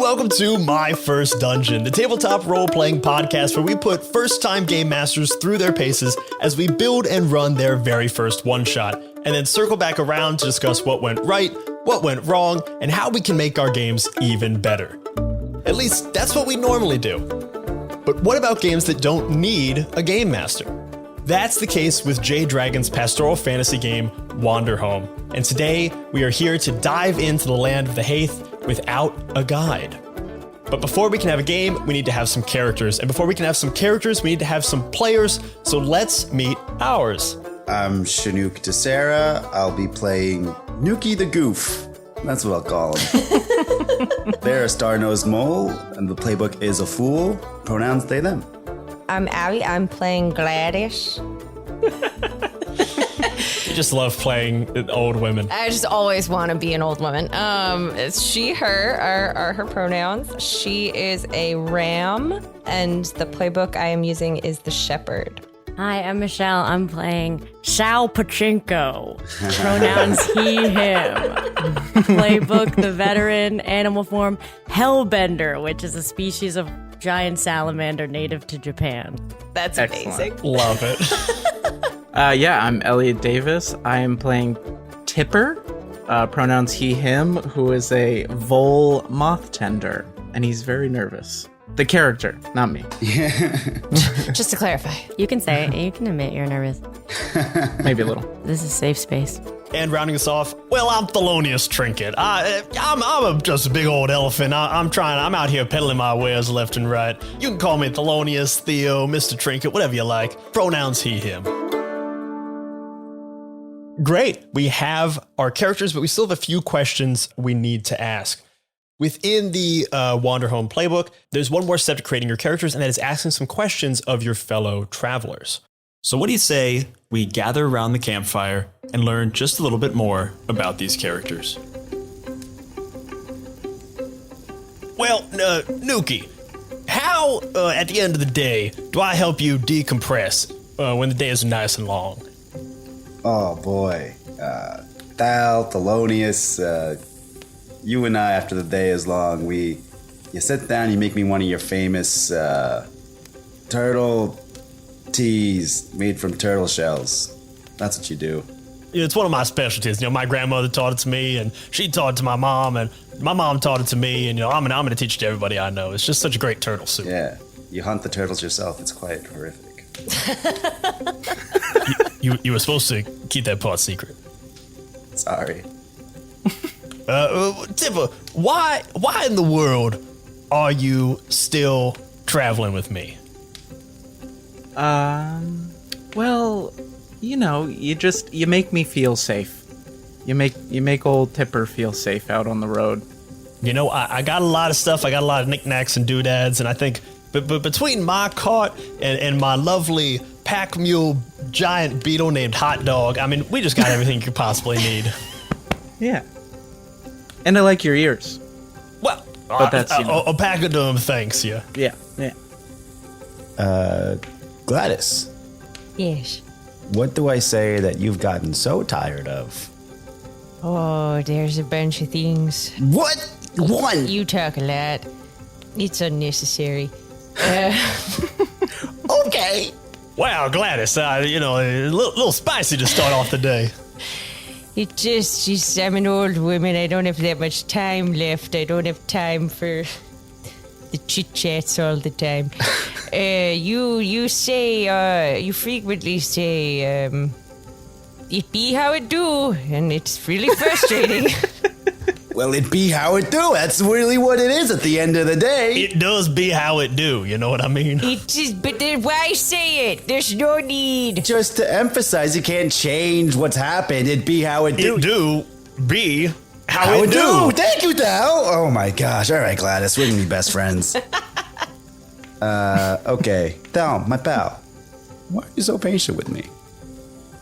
welcome to My First Dungeon, the tabletop role-playing podcast where we put first-time game masters through their paces as we build and run their very first one-shot, and then circle back around to discuss what went right, what went wrong, and how we can make our games even better. At least, that's what we normally do. But what about games that don't need a game master? That's the case with J Dragon's pastoral fantasy game, Wanderhome. And today, we are here to dive into the land of the Hæth without a guide. But before we can have a game, we need to have some characters. And before we can have some characters, we need to have some players. So let's meet ours. I'm Chinook Tessera. I'll be playing Nuki the Goof. That's what I'll call him. They're a star-nosed mole, and the playbook is a fool. Pronouns they, them. I'm Abby. I'm playing Gladys. You just love playing old women. I just always want to be an old woman. It's she, her are her pronouns. She is a ram, and the playbook I am using is the shepherd. Hi, I'm Michelle. I'm playing Shao Pachinko. Pronouns he, him. Playbook, the veteran animal form, Hellbender, which is a species of giant salamander native to Japan. That's amazing. Love it. I'm Elliot Davis. I am playing Tipper, pronouns he, him, who is a vole moth tender, and he's very nervous. The character, not me. Just to clarify. You can say it. You can admit you're nervous. Maybe a little. This is safe space. And rounding us off, well, I'm Thelonious Trinket. I'm just a big old elephant. I'm out here peddling my wares left and right. You can call me Thelonious, Theo, Mr. Trinket, whatever you like. Pronouns he, him. Great. We have our characters, but we still have a few questions we need to ask. Within the Wanderhome playbook, there's one more step to creating your characters, and that is asking some questions of your fellow travelers. So what do you say we gather around the campfire and learn just a little bit more about these characters? Well, Nuki, how, at the end of the day, do I help you decompress when the day is nice and long? Oh, boy. Thal, Thelonious, you and I, after the day is long, you sit down, you make me one of your famous turtle teas made from turtle shells. That's what you do. It's one of my specialties. My grandmother taught it to me, and she taught it to my mom, and my mom taught it to me, and I'm going to teach it to everybody I know. It's just such a great turtle soup. Yeah, you hunt the turtles yourself. It's quite horrific. You were supposed to keep that part secret. Sorry. Tipper, why in the world are you still traveling with me? Well, you make me feel safe. You make old Tipper feel safe out on the road. I got a lot of stuff. I got a lot of knickknacks and doodads, and I think but between my cart and my lovely pack mule giant beetle named Hot Dog, I mean, we just got everything you could possibly need. Yeah. And I like your ears. Well, but that's, a pack of them, thanks, yeah. Yeah. Gladys, Yes. what do I say that you've gotten so tired of? Oh, there's a bunch of things. What? One? You talk a lot. It's unnecessary. Okay. Wow, Gladys, a little spicy to start off the day. I'm an old woman. I don't have that much time left. I don't have time for the chit-chats all the time. You frequently say, it be how it do, and it's really frustrating. Well, it be how it do. That's really what it is at the end of the day. It does be how it do, you know what I mean? It is, but then why say it? There's no need. Just to emphasize, you can't change what's happened. It be how it do. It do be how it do. Thank you, Thal. Oh my gosh. All right, Gladys, we're gonna be best friends. Okay. Thal, my pal, why are you so patient with me?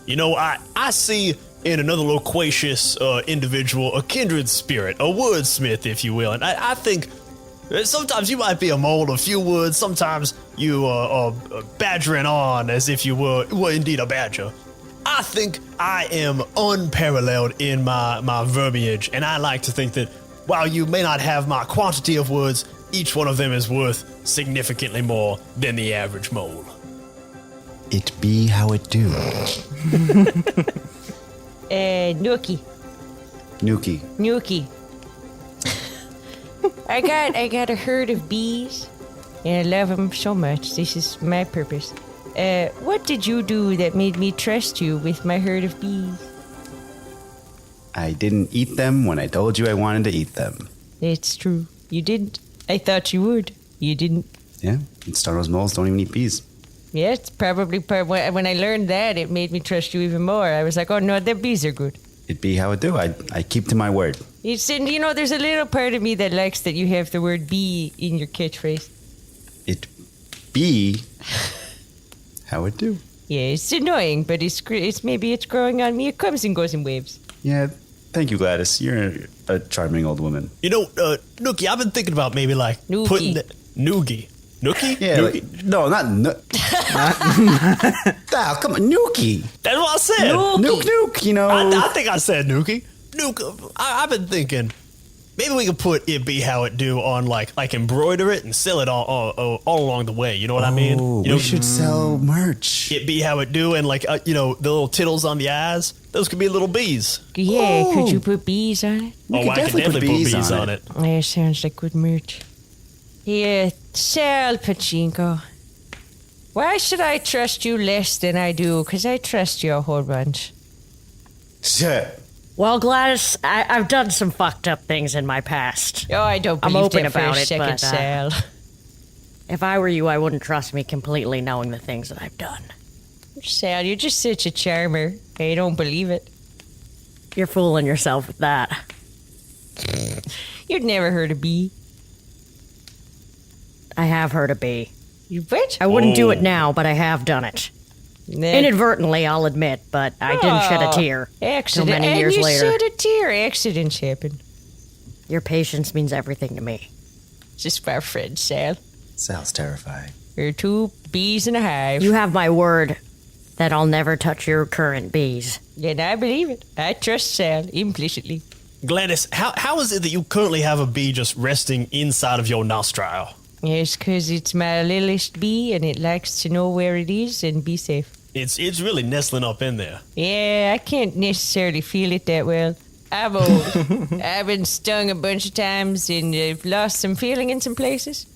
I see in another loquacious individual a kindred spirit, a wordsmith, if you will. And I think sometimes you might be a mole of few words. Sometimes you are badgering on as if you were indeed a badger. I think I am unparalleled in my verbiage, and I like to think that while you may not have my quantity of words, each one of them is worth significantly more than the average mole. It be how it do. Nookie. Nuki. I got a herd of bees, and I love them so much. This is my purpose. What did you do that made me trust you with my herd of bees? I didn't eat them when I told you I wanted to eat them. It's true. You didn't. I thought you would. You didn't. Yeah, and Star-nosed moles don't even eat bees. Yeah, it's probably when I learned that, it made me trust you even more. I was like, oh no, the bees are good. It be how it do. I keep to my word. It's, and you know, there's a little part of me that likes that you have the word bee in your catchphrase. It be how it do. Yeah, it's annoying, but it's maybe it's growing on me. It comes and goes in waves. Yeah, thank you, Gladys. You're a charming old woman. You know, Nookie, I've been thinking about maybe like Nookie. putting the Noogie. Nookie? Yeah, Nookie? no, not come on, Nuki. That's what I said. Nuke, you know. I think I said Nookie. Nuke, I've been thinking maybe we could put it be how it do on like embroider it and sell it all along the way. You know what I mean? Oh, You know, we should sell merch. it be how it do and like you know, the little tittles on the eyes. Those could be little bees. Yeah, Oh. could you put bees on it? We Oh, could I could definitely put definitely put bees bees on on it. it. Yeah, sounds like good merch. Yeah, Sal Pachinko. Why should I trust you less than I do? Because I trust you a whole bunch. Shit. Well, Gladys, I've done some fucked up things in my past. Oh, I don't I'm believe open that for about a it, second, but, Sal. If I were you, I wouldn't trust me completely knowing the things that I've done. Sal, you're just such a charmer. I don't believe it. You're fooling yourself with that. You'd never heard of bee. I have heard a bee. You what? I wouldn't do it now, but I have done it. Inadvertently, I'll admit, but I didn't shed a tear. Accident. Till many and years you later. shed a tear. Accidents happen. Your patience means everything to me. Just our friend, Sal. Sounds terrifying. We're two bees in a hive. You have my word that I'll never touch your current bees. And I believe it. I trust Sal implicitly. Gladys, how is it that you currently have a bee just resting inside of your nostril? Yes, because it's my littlest bee and it likes to know where it is and be safe. It's really nestling up in there. Yeah, I can't necessarily feel it that well. I'm old. I've been stung a bunch of times and I've lost some feeling in some places.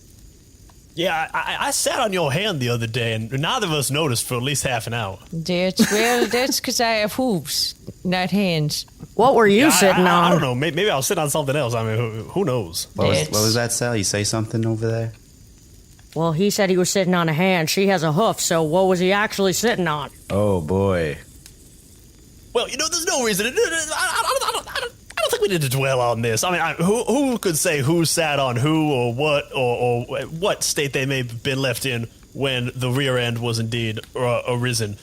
Yeah, I sat on your hand the other day, and neither of us noticed for at least half an hour. That's because I have hooves, not hands. What were you sitting I on? don't know. Maybe I was sitting on something else. I mean, who knows? What Yes. was that, Sal? You say something over there? Well, he said he was sitting on a hand. She has a hoof, so what was he actually sitting on? Oh, boy. Well, you know, there's no reason. I don't think we need to dwell on this. I mean, who could say who sat on who or what state they may have been left in when the rear end was indeed arisen?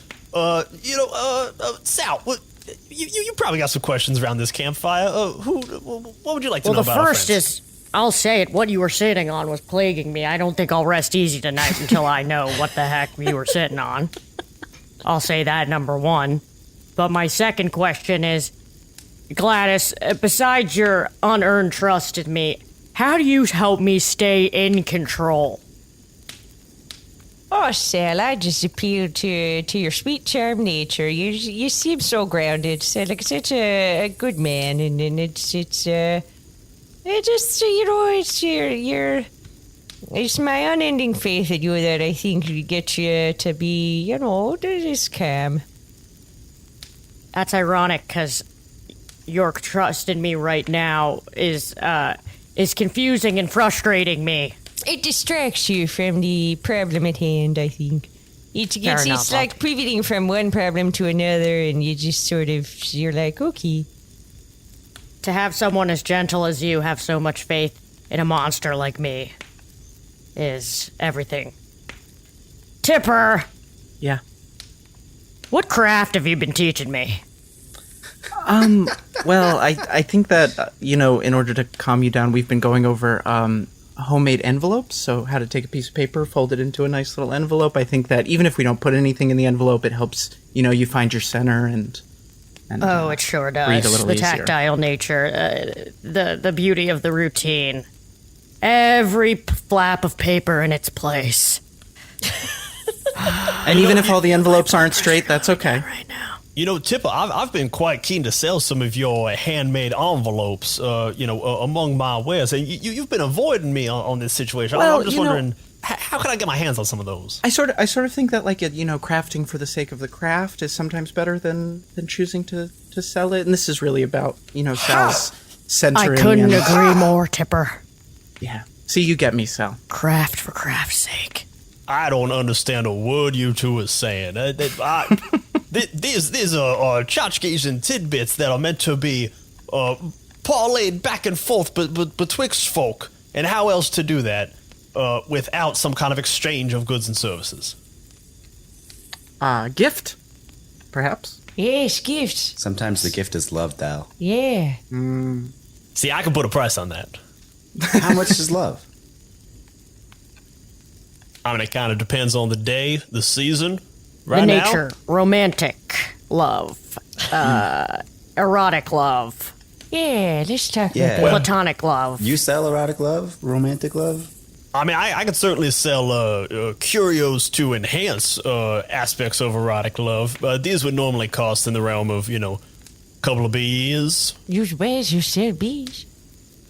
Sal, you probably got some questions around this campfire. What would you like to know Well, about the our first friends? is, I'll say it, what you were sitting on was plaguing me. I don't think I'll rest easy tonight until I know what the heck you were sitting on. I'll say that, number one. But my second question is, Gladys, besides your unearned trust in me, how do you help me stay in control? Oh, Sal, I just appeal to your sweet charm nature. You seem so grounded. So, like such a good man, and it's my unending faith in you that I think will get you to be, just calm. That's ironic, because your trust in me right now is confusing and frustrating me. It distracts you from the problem at hand, I think. Fair enough. It's like pivoting from one problem to another, and you just you're like, okay. To have someone as gentle as you have so much faith in a monster like me is everything. Tipper, Yeah. what craft have you been teaching me? Well, I think that, in order to calm you down, we've been going over homemade envelopes. So how to take a piece of paper, fold it into a nice little envelope. I think that even if we don't put anything in the envelope, it helps, you find your center and And, Oh, it sure does. breathe a little the easier. tactile nature, the beauty of the routine. Every flap of paper in its place. And even if all the envelopes aren't straight, that's okay. Right now. You know, Tipper, I've been quite keen to sell some of your handmade envelopes, among my wares. And you've been avoiding me on this situation. Well, I'm just you know- wondering, how can I get my hands on some of those? I sort of think that, like, crafting for the sake of the craft is sometimes better than choosing to sell it. And this is really about, Sal's centering. I couldn't and- agree more, Tipper. Yeah. See, you get me, Sal. Craft for craft's sake. I don't understand a word you two are saying. These are tchotchkes and tidbits that are meant to be parlayed back and forth betwixt folk. And how else to do that without some kind of exchange of goods and services? Gift, perhaps? Yes, gifts. Sometimes the gift is love, Dal. Yeah. See, I can put a price on that. How much is love? I mean, it kind of depends on the day, the season. Right the now, nature, romantic love, erotic love, Yeah, let's talk Yeah. about that. platonic love. You sell erotic love? Romantic love? I mean, I could certainly sell curios to enhance aspects of erotic love. These would normally cost in the realm of, couple of bees. Use wares, you sell bees.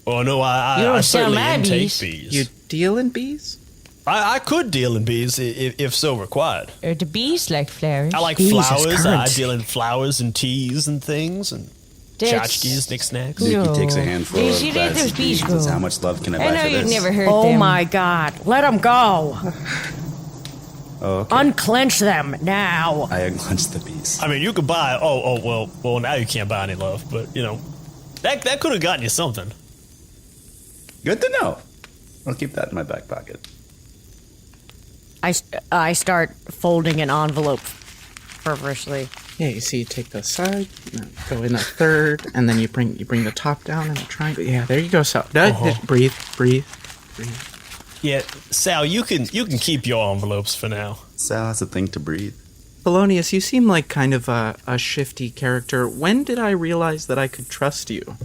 Oh, no, You I don't sell certainly my intake bees. bees. You deal in bees? I could deal in bees if so required. The bees like flowers. I like Bees is flowers. I currency. deal in flowers and teas and things and That's- tchotchkes, knick-snacks. No. Nuki takes a handful Did of you let those glass bees beans. go? How much love can I I buy know for you've this? never heard Oh them. my God! Let them go. Oh, okay. Unclench them now. I unclenched the bees. I mean, you could buy. Well, now you can't buy any love, but that could have gotten you something. Good to know. I'll keep that in my back pocket. I start folding an envelope feverishly. Yeah, you see, you take the side, go in a third, and then you bring the top down in a triangle. Yeah, there you go, Sal. Breathe. Yeah, Sal, you can keep your envelopes for now. Sal has a thing to breathe. Polonius, you seem like kind of a shifty character. When did I realize that I could trust you?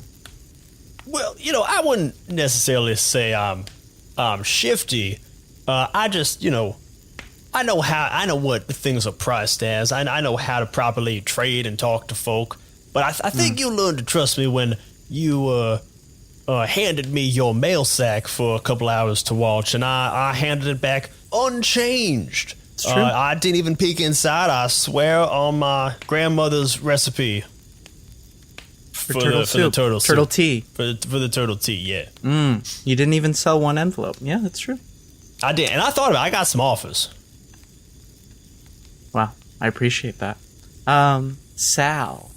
Well, I wouldn't necessarily say I'm shifty. I just, I know what things are priced as. I know how to properly trade and talk to folk. But I think you learned to trust me when you handed me your mail sack for a couple hours to watch, and I handed it back unchanged. It's true. I didn't even peek inside. I swear on my grandmother's recipe for the turtle soup. Turtle tea. For the turtle tea, yeah. You didn't even sell one envelope. Yeah, that's true. I did, and I thought about it. I got some offers. Wow, I appreciate that. Sal,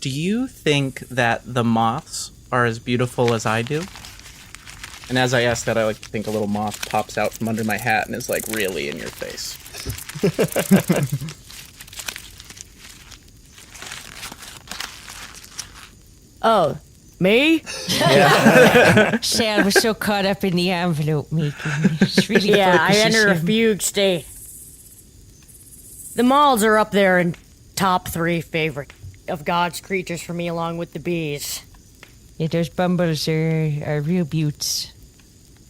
do you think that the moths are as beautiful as I do? And as I ask that, I like to think a little moth pops out from under my hat and is like really in your face. Oh, me? Sal was so caught up in the envelope making. It's really Yeah, I focuses enter a him. fugue state. The malls are up there in top 3 favorite of God's creatures for me, along with the bees. Yeah, those bumbles are real beauts.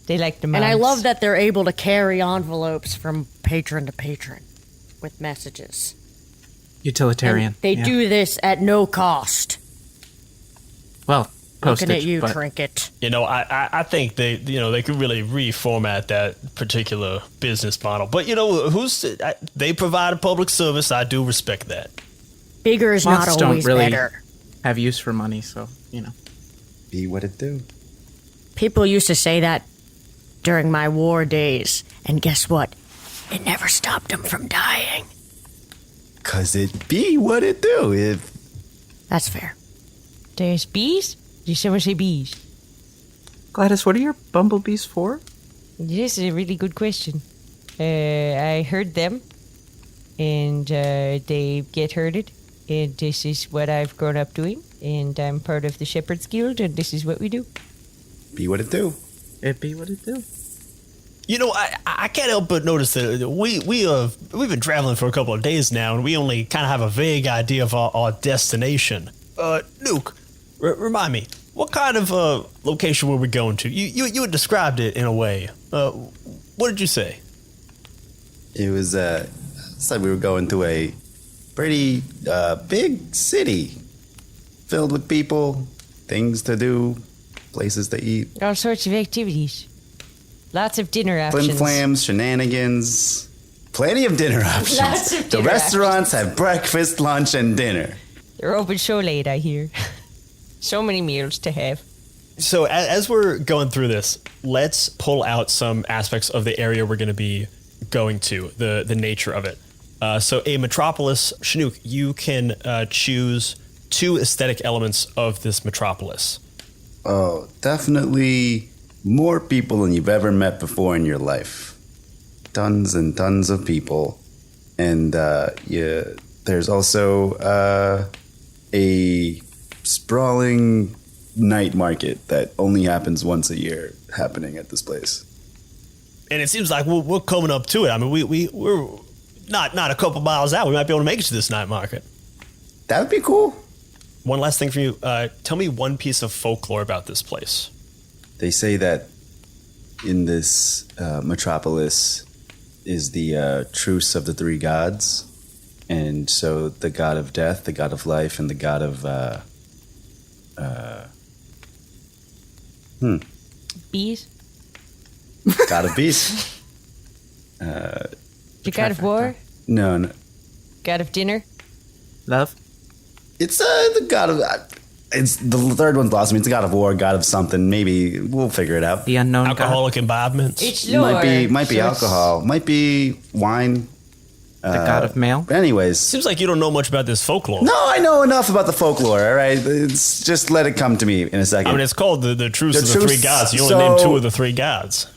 They like the And I moths. love that they're able to carry envelopes from patron to patron with messages. Utilitarian. And they yeah. do this at no cost. Well, postage, Looking at you, but Trinket. I think they could really reformat that particular business model. But they provide a public service. I do respect that. Bigger is moths not don't always really better. have use for money, so, Be what it do. People used to say that during my war days. And guess what? It never stopped them from dying. 'Cause it be what it do. That's fair. There's bees? Did someone say bees? Gladys, what are your bumblebees for? This is a really good question. I herd them, and they get herded, and this is what I've grown up doing, and I'm part of the Shepherd's Guild, and this is what we do. Be what it do. It be what it do. You know, I can't help but notice that we've been traveling for a couple of days now, and we only kind of have a vague idea of our destination. Nuke, remind me, what kind of location were we going to? You had described it in a way. What did you say? It was said we were going to a pretty big city filled with people, things to do, places to eat. All sorts of activities. Lots of dinner options. Flim flams, shenanigans. Plenty of dinner options. Lots of the dinner restaurants have breakfast, lunch, and dinner. They're open so late, I hear. So many meals to have. So as we're going through this, let's pull out some aspects of the area we're going to be going to, the nature of it. So a metropolis, Chinook, you can choose 2 aesthetic elements of this metropolis. Oh, definitely more people than you've ever met before in your life. Tons and tons of people. And there's also a sprawling night market that only happens once a year happening at this place. And it seems like we're coming up to it. I mean, we're not a couple miles out. We might be able to make it to this night market. That would be cool. One last thing for you. Tell me one piece of folklore about this place. They say that in this metropolis is the truce of the 3 gods. And so the god of death, the god of life, and the god of... Bees? God of beasts. The god of war? No. God of dinner? Love? It's the god of... It's the third one's lost me. It's the god of war, god of something. Maybe we'll figure it out. The unknown Alcoholic imbibements. It's lore. Might be So alcohol. Might be wine. god. The god of mail? But anyways, Seems like you don't know much about this folklore. no, I know enough about the folklore. All right, it's just let it come to me in a second. I mean, it's called the truce The of the 3 truce, gods. You only so- named 2 of the 3 gods.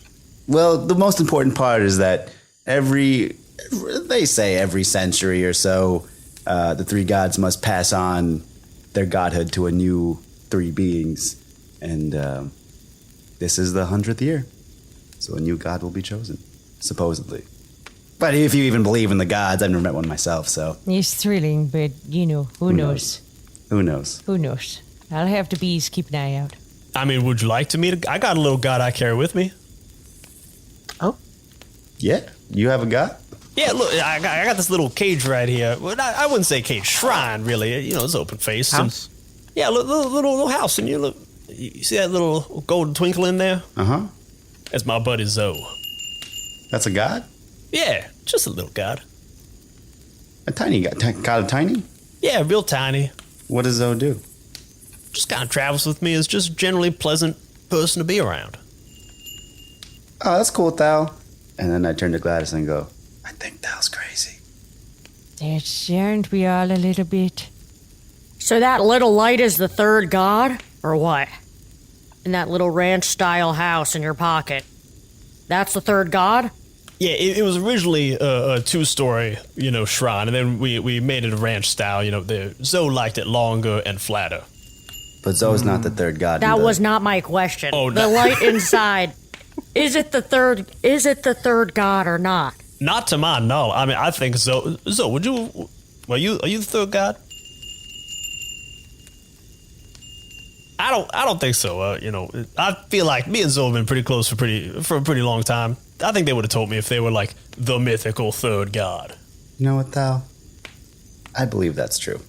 Well, the most important part is that they say every century or so, the 3 gods must pass on their godhood to a new 3 beings, and this is the 100th year, so a new god will be chosen, supposedly. But if you even believe in the gods, I've never met one myself, so It's thrilling, but, who knows? who knows? Who knows? I'll have the bees keep an eye out. I mean, would you like to meet I got a little god I carry with me. Oh, Yeah, you have a god? Yeah, look, I got this little cage right here. Well, I wouldn't say cage, shrine, really. You know, it's open face. house? Yeah, little house. And you see that little golden twinkle in there? Uh-huh. That's my buddy Zoe. That's a god? Yeah, just a little god. A tiny god? God of tiny? Yeah, real tiny. What does Zoe do? Just kind of travels with me. Is just generally pleasant person to be around. Oh, that's cool, Thal. And then I turn to Gladys and go, I think Thal's crazy. Aren't we all a little bit? So that little light is the 3rd god, or what? In that little ranch-style house in your pocket. That's the 3rd god? Yeah, it was originally a 2-story, shrine, and then we made it a ranch style. Zoe liked it longer and flatter. But Zoe's not the 3rd god. That in the- was not my question. Oh, The no. light inside. Is it the 3rd god or not? Not to my knowledge. I mean, I think Zoe, would you? Are you the 3rd god? I don't think so. I feel like me and Zoe have been pretty close for a pretty long time. I think they would have told me if they were like the mythical 3rd god. You know what, Thal? I believe that's true.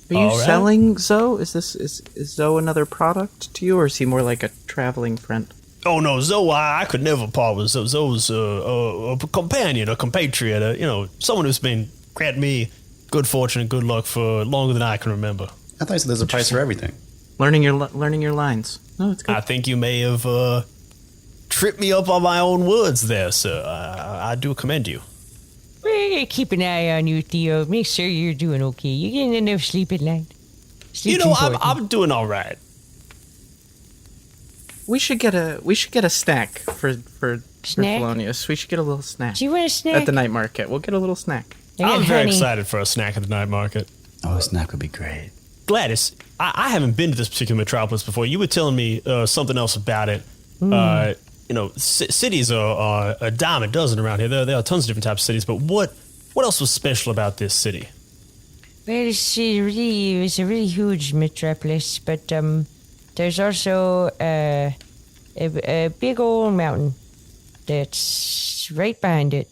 Are you All right. selling Zoe? Is Zoe another product to you, or is he more like a traveling friend? Oh no, Zoe, I could never part with Zoe. Zoe's a companion, a compatriot, someone who's been granting me good fortune and good luck for longer than I can remember. I thought you said there's a price for everything. Learning your lines. No, it's good. I think you may have tripped me up on my own words there, sir. I do commend you. We're gonna keep an eye on you, Theo. Make sure you're doing okay. You getting enough sleep at night? Sleep's important. I'm doing all right. We should get a snack for Snack? Thelonious. We should get a little snack Do you want a snack? at the night market. We'll get a little snack. I got I'm very honey. excited for a snack at the night market. Oh, a snack would be great. Gladys, I haven't been to this particular metropolis before. You were telling me something else about it. cities are a dime a dozen around here. There are tons of different types of cities, but what else was special about this city? Well, it's a really huge metropolis, but there's also a big old mountain that's right behind it,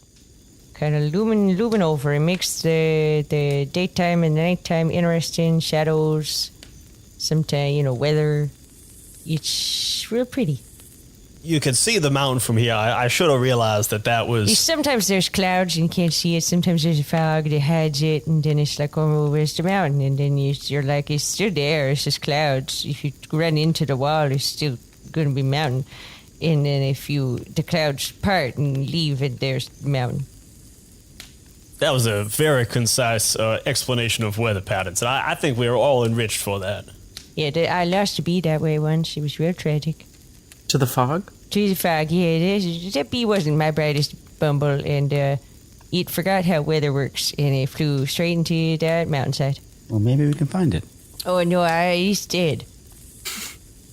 kind of looming over. It makes the daytime and the nighttime interesting. Shadows, sometimes weather. It's real pretty. You can see the mountain from here. I should have realized that was... Sometimes there's clouds and you can't see it. Sometimes there's a fog that hides it, and then it's like, oh, where's the mountain? And then you're like, it's still there. It's just clouds. If you run into the wall, it's still going to be mountain. And then if the clouds part and leave, and there's mountain. That was a very concise explanation of weather patterns, and I think we were all enriched for that. Yeah, I lost a bee that way once. It was real tragic. To the fog? To the fog, yeah. That bee wasn't my brightest bumble, and it forgot how weather works, and it flew straight into that mountainside. Well, maybe we can find it. Oh, no, he's dead.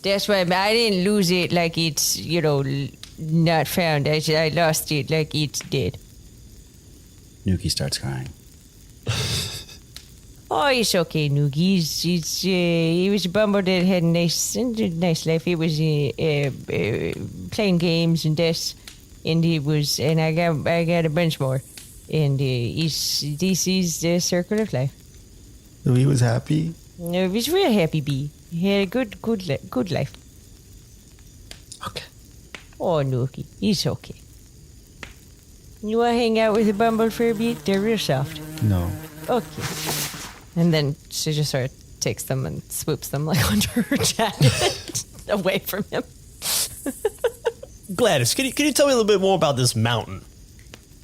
That's why I didn't lose it like it's, not found. I lost it like it's dead. Nuki starts crying. Oh, it's okay, Noogie. He was a bumble that had a nice life. He was playing games and this, and I got a bunch more. And this is the circle of life. So he was happy? No, he was a real happy bee. He had a good life. Okay. Oh, Nookie, he's okay. You want to hang out with a bumble for a bit? They're real soft. No. Okay. And then she just sort of takes them and swoops them like under her jacket away from him. Gladys, can you tell me a little bit more about this mountain?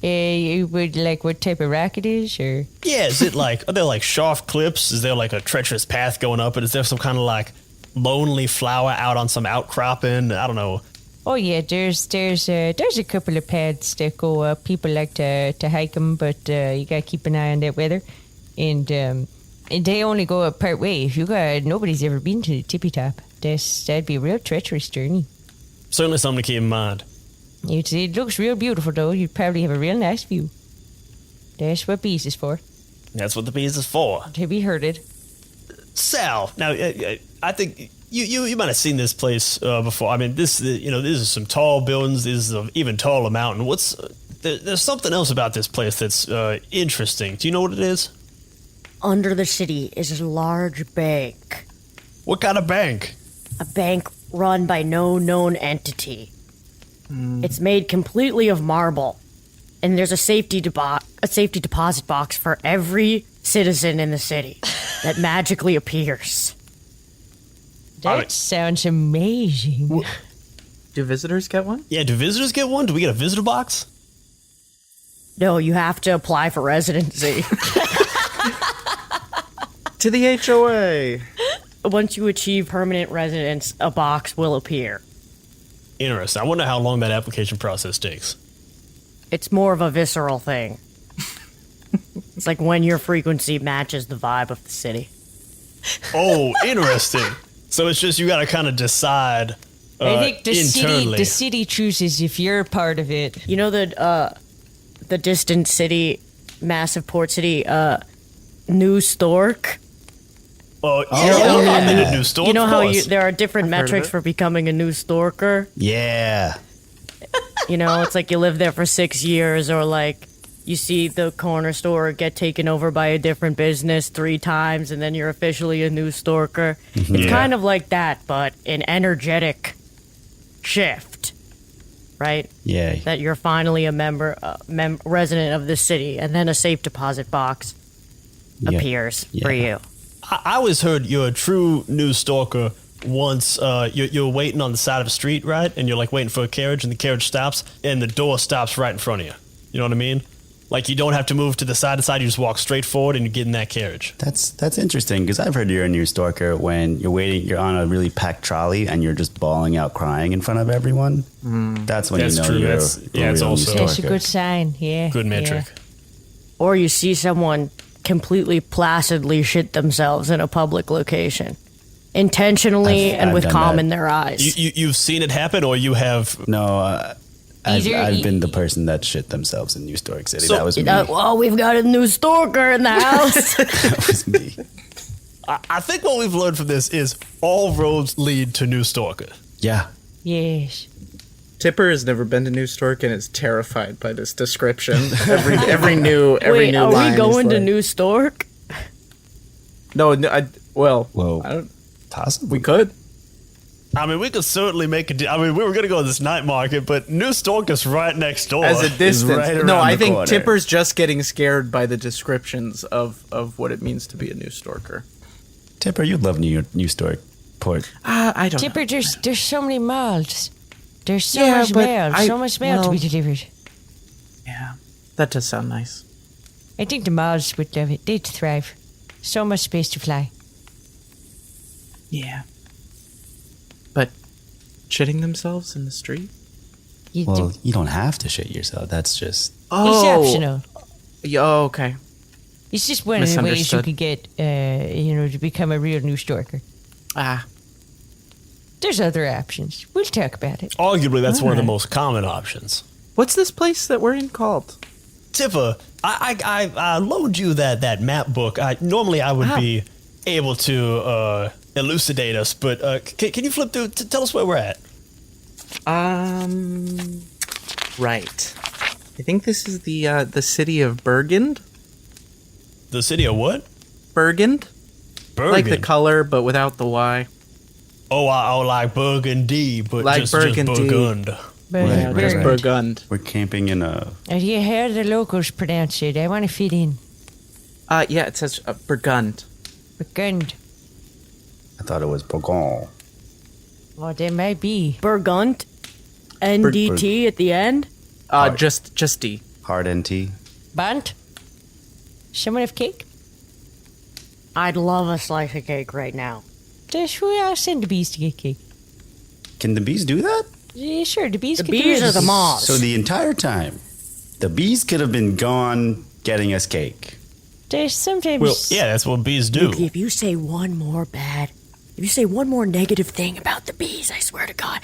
You would like what type of rock it is, or? Yeah, is it are there like sharp cliffs? Is there like a treacherous path going up? And is there some kind of like lonely flower out on some outcropping? I don't know. Oh yeah, there's a couple of paths that go up. People like to hike them, but you gotta keep an eye on that weather. And they only go up part way. If nobody's ever been to the tippy top, that'd be a real treacherous journey. Certainly something to keep in mind. It looks real beautiful though. You'd probably have a real nice view. That's what bees is for. That's what the bees is for. To be herded. Sal, now I think you might have seen this place before. I mean, this is some tall buildings. This is an even taller mountain. There's something else about this place that's interesting. Do you know what it is? Under the city is a large bank. What kind of bank? A bank run by no known entity. It's made completely of marble, and there's a safety deposit box for every citizen in the city that magically appears. That sounds amazing. Do visitors get one? Yeah, do visitors get one? Do we get a visitor box? No, you have to apply for residency. To the HOA. Once you achieve permanent residence, a box will appear. Interesting. I wonder how long that application process takes. It's more of a visceral thing. It's like when your frequency matches the vibe of the city. Oh, interesting. So it's just you got to kind of decide I think internally. the city chooses if you're a part of it. You know the distant city, massive port city, New Stork? Oh, yeah, I've been to New Stork. You know of how course. there are different metrics for becoming a New Storker? Yeah. It's like you live there for 6 years, or like you see the corner store get taken over by a different business 3 times, and then you're officially a New Storker. It's kind of like that, but an energetic shift, right? Yeah. That you're finally a resident of the city, and then a safe deposit box appears for you. I always heard you're a true New Stalker once you're waiting on the side of a street, right? And you're like waiting for a carriage, and the carriage stops, and the door stops right in front of you. You know what I mean? Like you don't have to move to the side, you just walk straight forward and you get in that carriage. That's interesting, because I've heard you're a New Stalker when you're on a really packed trolley and you're just bawling out crying in front of everyone. That's when That's you know true. you're That's- a yeah, real it's New also- Stalker. That's a good sign, yeah. Good metric. Yeah. Or you see someone completely placidly shit themselves in a public location. intentionally and I've with done calm that. in their eyes. You've seen it happen, or you have. No, I've Either- been the person that shit themselves in New Stork City. So- that was me. Oh, we've got a new stalker in the house. That was me. I think what we've learned from this is all roads lead to New Stalker. Yeah. Yes. Tipper has never been to New Stork and is terrified by this description. Every new Wait, are line we going is to like- New Stork? No, well, Whoa. I don't. Possibly. We could. I mean, we could certainly make a deal. I mean, we were going to go to this night market, but New Stalker's right next door. As a Is distance. right No, around I the think corner. Tipper's just getting scared by the descriptions of what it means to be a New Storker. Tipper, you'd love New Stork Port. I don't Tipper, there's so many malls. There's so Yeah, much but mail. I- So much mail to well- be delivered. Yeah, that does sound nice. I think the malls would love it. They'd thrive. So much space to fly. Yeah. But shitting themselves in the street? You Well, do- you don't have to shit yourself. That's just. it's Oh, optional. yeah, oh, okay. It's just one of the ways you Misunderstood. could get, to become a real New Stalker. Ah, There's other options. We'll talk about it. Arguably, that's one of the Alright. most common options. what's this place that we're in called? Tipper, I loaned you that map book. Normally I would be able to elucidate us, but can you flip through? Tell us where we're at. Right. I think this is the city of Burgund. The city of what? Burgund? Bergen. Like the color, but without the Y. Oh, I like Burgundy, but Like just Burgundy. Burgund. But Right, Just right. Burgund. We're camping in a. Have you heard the locals pronounce it? I want to fit in. Yeah, it says Burgund. Burgund. I thought it was Bourgogne. Oh, there might be. Burgunt? NDT at the end? Just D. Hard NT. Bant? Someone have cake? I'd love a slice of cake right now. I'll send the bees to get cake. Can the bees do that? Yeah, sure, the bees The can bees do are the it. moths. So the entire time, the bees could have been gone getting us cake. There's sometimes... Well, yeah, that's what bees do. If you say one more negative thing about the bees, I swear to God.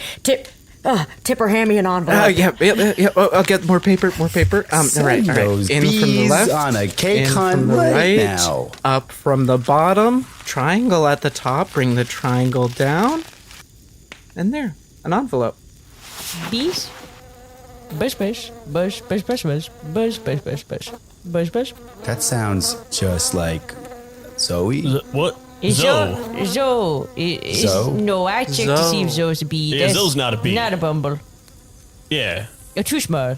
Tipper, hand me an envelope. Yeah. I'll get more paper. All right. Send those In from the bees left. on a cake in hunt from the right right. now. Up from the bottom. Triangle at the top. Bring the triangle down. And there. An envelope. Bees? Bush, bush, bush, bush, bush, bush, bush, bush, bush, bush, bush, bush. That sounds just like Zoe. What? Zoe. Zoe? No, I checked to see if Zoe's a bee. Yeah, Zoe's not a bee. Not a bumble. Yeah. You're too small.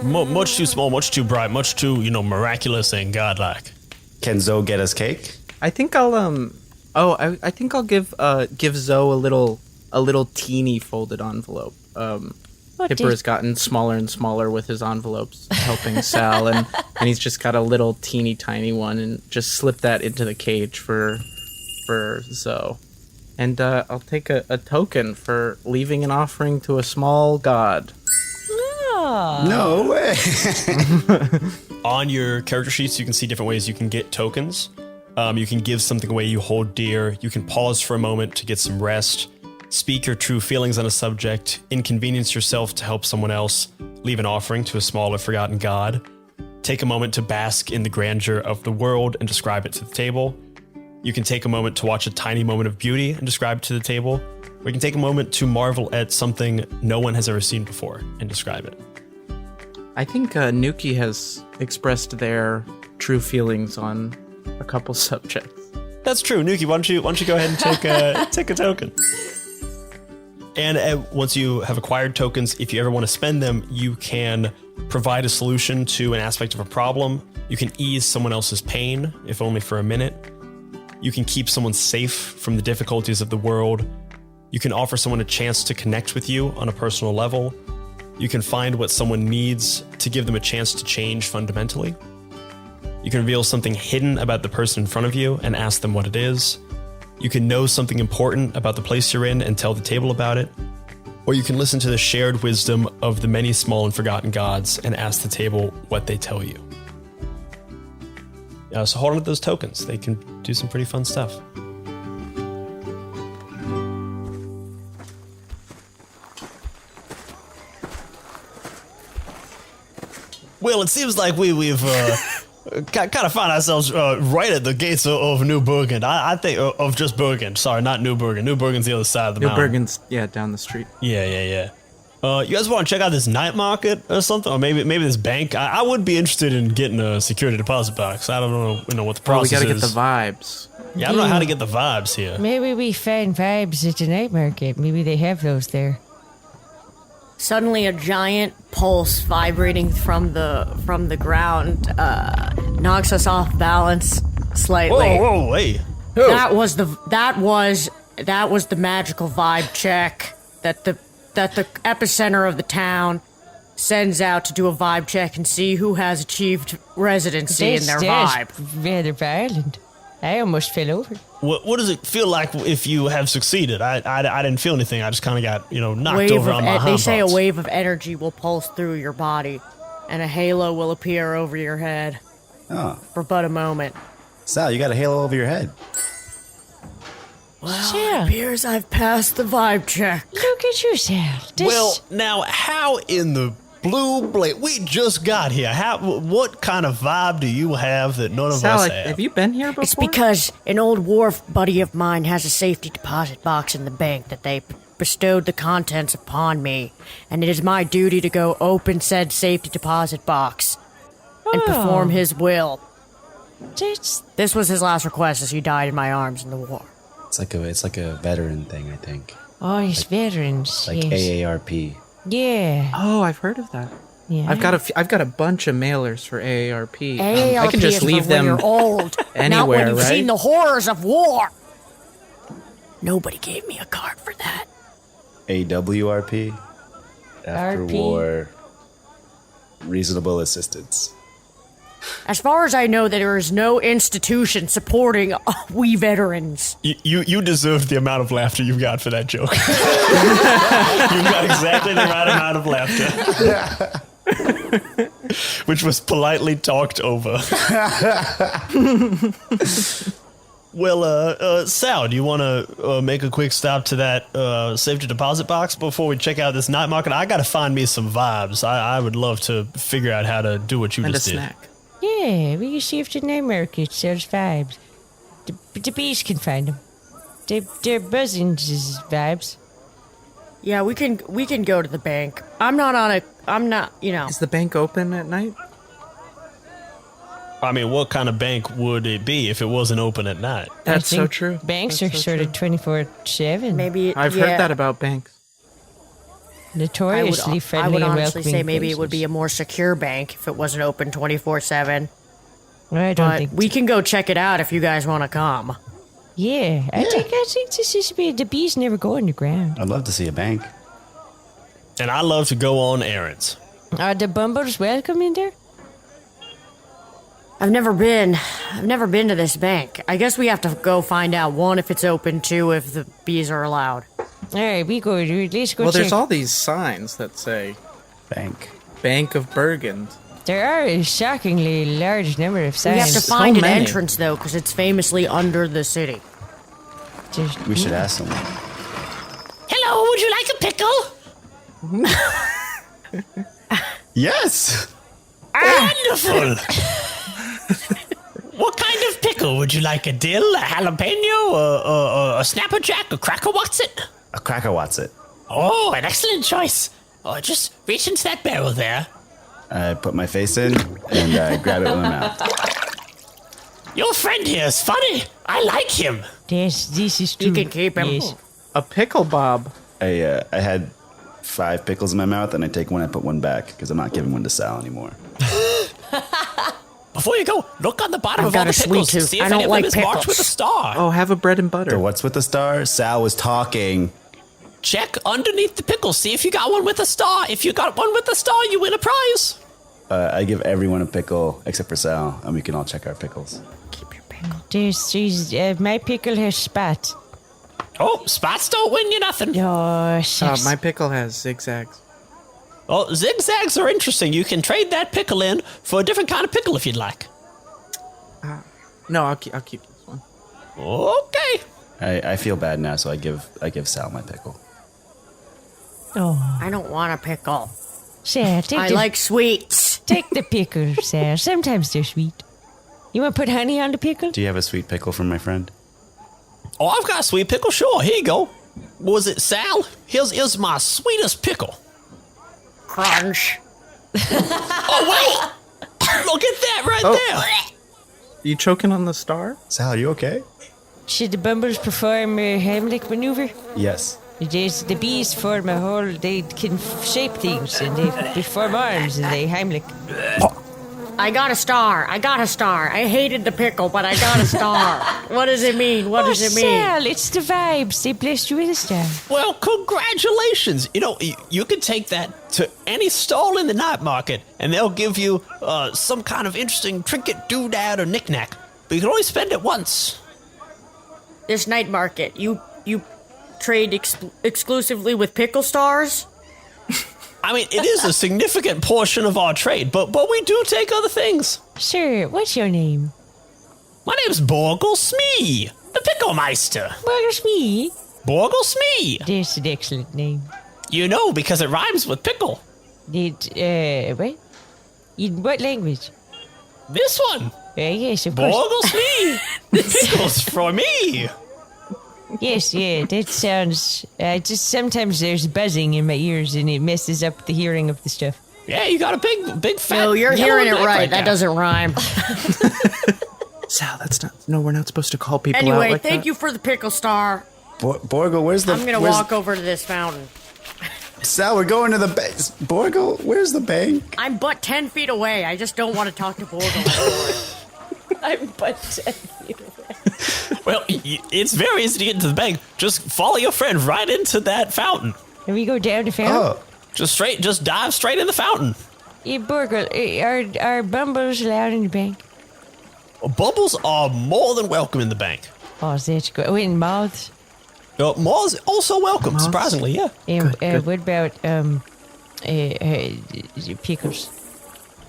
Much too small, much too bright, much too, miraculous and godlike. Can Zoe get us cake? I think I'll I think I'll give Zoe a little teeny folded envelope. Tipper has gotten smaller and smaller with his envelopes helping Sal, and he's just got a little teeny tiny one, and just slip that into the cage for Zoe. And I'll take a token for leaving an offering to a small god. No way. On your character sheets, you can see different ways you can get tokens. You can give something away you hold dear. You can pause for a moment to get some rest. Speak your true feelings on a subject. Inconvenience yourself to help someone else. Leave an offering to a small or forgotten god. Take a moment to bask in the grandeur of the world and describe it to the table. You can take a moment to watch a tiny moment of beauty and describe it to the table. Or you can take a moment to marvel at something no one has ever seen before and describe it. I think Nuki has expressed their true feelings on a couple subjects. That's true. Nuki, why don't you go ahead and take a token? And once you have acquired tokens, if you ever want to spend them, you can provide a solution to an aspect of a problem. You can ease someone else's pain, if only for a minute. You can keep someone safe from the difficulties of the world. You can offer someone a chance to connect with you on a personal level. You can find what someone needs to give them a chance to change fundamentally. You can reveal something hidden about the person in front of you and ask them what it is. You can know something important about the place you're in and tell the table about it. Or you can listen to the shared wisdom of the many small and forgotten gods and ask the table what they tell you. So hold on to those tokens. They can do some pretty fun stuff. Well, it seems like we've kind of found ourselves right at the gates of New Bergen. I think of just Bergen. Sorry, not New Bergen. New Bergen's the other side of the New mountain. Bergen's, down the street. Yeah. You guys want to check out this night market or something, or maybe this bank? I would be interested in getting a security deposit box. I don't know what the process We gotta is. get the vibes. Yeah, I don't know how to get the vibes here. Maybe we find vibes at the night market. Maybe they have those there. Suddenly, a giant pulse vibrating from the ground knocks us off balance slightly. Whoa, hey. That was the magical vibe check that the epicenter of the town sends out to do a vibe check and see who has achieved residency in their vibe. Rather violent. I almost fell over. What does it feel like if you have succeeded? I didn't feel anything. I just kind of got knocked Wave over of on my they say a hind parts. wave of energy will pulse through your body, and a halo will appear over your head Oh, for but a moment. Sal, you got a halo over your head. Well, Yeah. it appears I've passed the vibe check. Look at you, Sal. Well, now how in the blue blade? We just got here. What kind of vibe do you have that none of Sal, us have? have you been here before? It's because an old wharf buddy of mine has a safety deposit box in the bank that they bestowed the contents upon me, and it is my duty to go open said safety deposit box and perform his will. This was his last request as he died in my arms in the war. It's like a veteran thing, I think. Oh, he's veterans. Like yes. AARP. Yeah. Oh, I've heard of that. Yeah. I've got a bunch of mailers for AARP. AARP I can just is leave for when them you're old, not anywhere, when you've right? seen the horrors of war. Nobody gave me a card for that. AWRP. After RP? war. Reasonable assistance. As far as I know, there is no institution supporting we veterans. You deserve the amount of laughter you got for that joke. You got exactly the right amount of laughter. Which was politely talked over. Well, Sal, do you want to make a quick stop to that safety deposit box before we check out this night market? I got to find me some vibes. I would love to figure out how to do what you And a just did. snack. Yeah, we can see if the night market sells vibes. The bees can find them. They're buzzing as vibes. Yeah, we can go to the bank. I'm not, Is the bank open at night? I mean, what kind of bank would it be if it wasn't open at night? That's I so think true. Banks That's are so sort of 24/7. maybe. I've heard that about banks. Notoriously I friendly would and honestly welcoming say maybe it would be faces. a more secure bank if it wasn't open 24/7. I don't But think we can go check it out if you guys want to come. Yeah, I think this is the bees never go underground. I'd love to see a bank. And I love to go on errands. Are the bumbles welcome in there? I've never been to this bank. I guess we have to go find out, one, if it's open, two, if the bees are allowed. All right, we go. Let's go Well, check. there's all these signs that say Bank. Bank of Bergen. There are a shockingly large number of We signs. have to find an many. entrance, though, because it's famously under the city. Just- We should ask someone. Hello, would you like a pickle? Yes! Wonderful! What kind of pickle? Would you like a dill, a jalapeno, a snapper jack, a cracker what's it? A cracker what's it? Oh, an excellent choice. Oh, just reach into that barrel there. I put my face in and I grab it with my mouth. Your friend here is funny. I like him. Yes, this is true. You can keep him. Yes. A pickle bob. I had 5 pickles in my mouth and I take one, I put one back because I'm not giving one to Sal anymore. Before you go, look on the bottom I've of all got the a sweet pickles. tooth. See if I any don't of like them is marked pickles. with a star. Oh, have a bread and butter. So what's with the star? Sal was talking. Check underneath the pickles. See if you got one with a star. If you got one with a star, you win a prize. I give everyone a pickle except for Sal, and we can all check our pickles. Keep your pickle. My pickle has spot. Oh, spots don't win you nothing. Oh, shucks. My pickle has zigzags. Oh, zigzags are interesting. You can trade that pickle in for a different kind of pickle if you'd like. No, I'll keep this one. Okay. I feel bad now, so I give Sal my pickle. Oh, I don't want a pickle. Sal, take I the, like sweets. Take the pickles, Sal. Sometimes they're sweet. You want to put honey on the pickle? Do you have a sweet pickle from my friend? Oh, I've got a sweet pickle. Sure, here you go. What was it, Sal? Here's my sweetest pickle. Crunch. Oh, wait! Look at that right there! You choking on the star? Sal, are you okay? Should the bumbles perform a Heimlich maneuver? Yes. The bees form a whole. They can shape things and they form arms and they Heimlich. I got a star. I hated the pickle, but I got a star. What does it mean? What does it mean? Sal, it's the vibes. They blessed you with a star. Well, congratulations. You know, you can take that to any stall in the night market, and they'll give you some kind of interesting trinket, doodad, or knickknack. But you can only spend it once. This night market, you trade exclusively with pickle stars? I mean, it is a significant portion of our trade, but we do take other things. Sure, what's your name? My name's Borgle Smee, the Picklemeister. Burger Smee. Borgle Smee. That's an excellent name. You know, because it rhymes with pickle. What? In what language? This one. Yes, of course. Borgle Smee. Pickles for me. Yes, yeah, that sounds. Just sometimes there's buzzing in my ears and it messes up the hearing of the stuff. Yeah, you got a big fat. No, you're yellow hearing it neck right. That now. doesn't rhyme. Sal, that's not. No, we're not supposed to call people out Anyway, like thank that. you for the pickle star. Borgle, where's the... I'm gonna where's- walk over to this fountain. Sal, we're going to the bank. Borgle, where's the bank? I'm but 10 feet away. I just don't want to talk to Borgle. I'm but 10 feet away. Well, it's very easy to get into the bank. Just follow your friend right into that fountain. Can we go down the fountain? Oh, Just dive straight in the fountain. Yeah, Burgle, are bumbles allowed in the bank? Bubbles are more than welcome in the bank. Oh, that's good. Oh, and moths? Moths also welcome, Moths? surprisingly, yeah. What about pickles?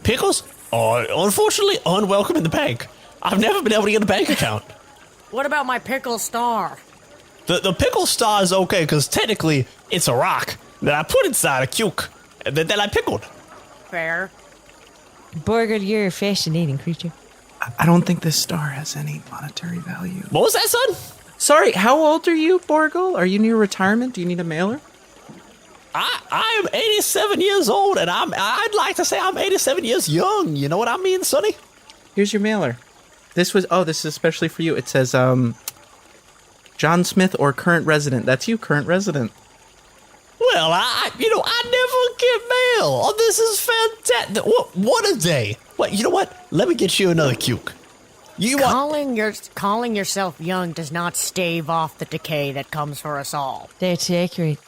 Pickles are unfortunately unwelcome in the bank. I've never been able to get a bank account. What about my pickle star? The pickle star is okay because technically it's a rock that I put inside a cuke and then I pickled. Fair. Burgle, you're a fascinating creature. I don't think this star has any monetary value. What was that, son? Sorry, how old are you, Borgle? Are you near retirement? Do you need a mailer? I am 87 years old, and I'd like to say I'm 87 years young. You know what I mean, Sonny? Here's your mailer. This is especially for you. It says, John Smith or current resident. That's you, current resident. Well, I never get mail. Oh, this is fantastic. What a day. Wait, you know what? Let me get you another cuke. You want... Calling yourself young does not stave off the decay that comes for us all. That's accurate.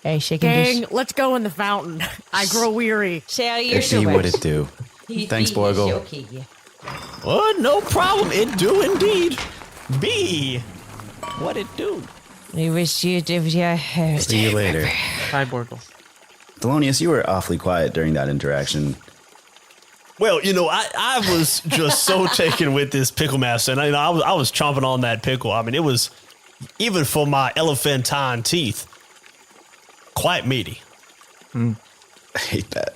Hey, shaking Gang, this. let's go in the fountain. I grow weary. Sally, you're if so he right. would it do. Thanks, Borgle. Okay, yeah. Oh, no problem. It do indeed. Be what it do. It was you, yeah. See you later. Hi, Borgle. Thelonious, you were awfully quiet during that interaction. Well, I was just so taken with this pickle master, and I was chomping on that pickle. I mean, it was, even for my elephantine teeth, quite meaty. I hate that.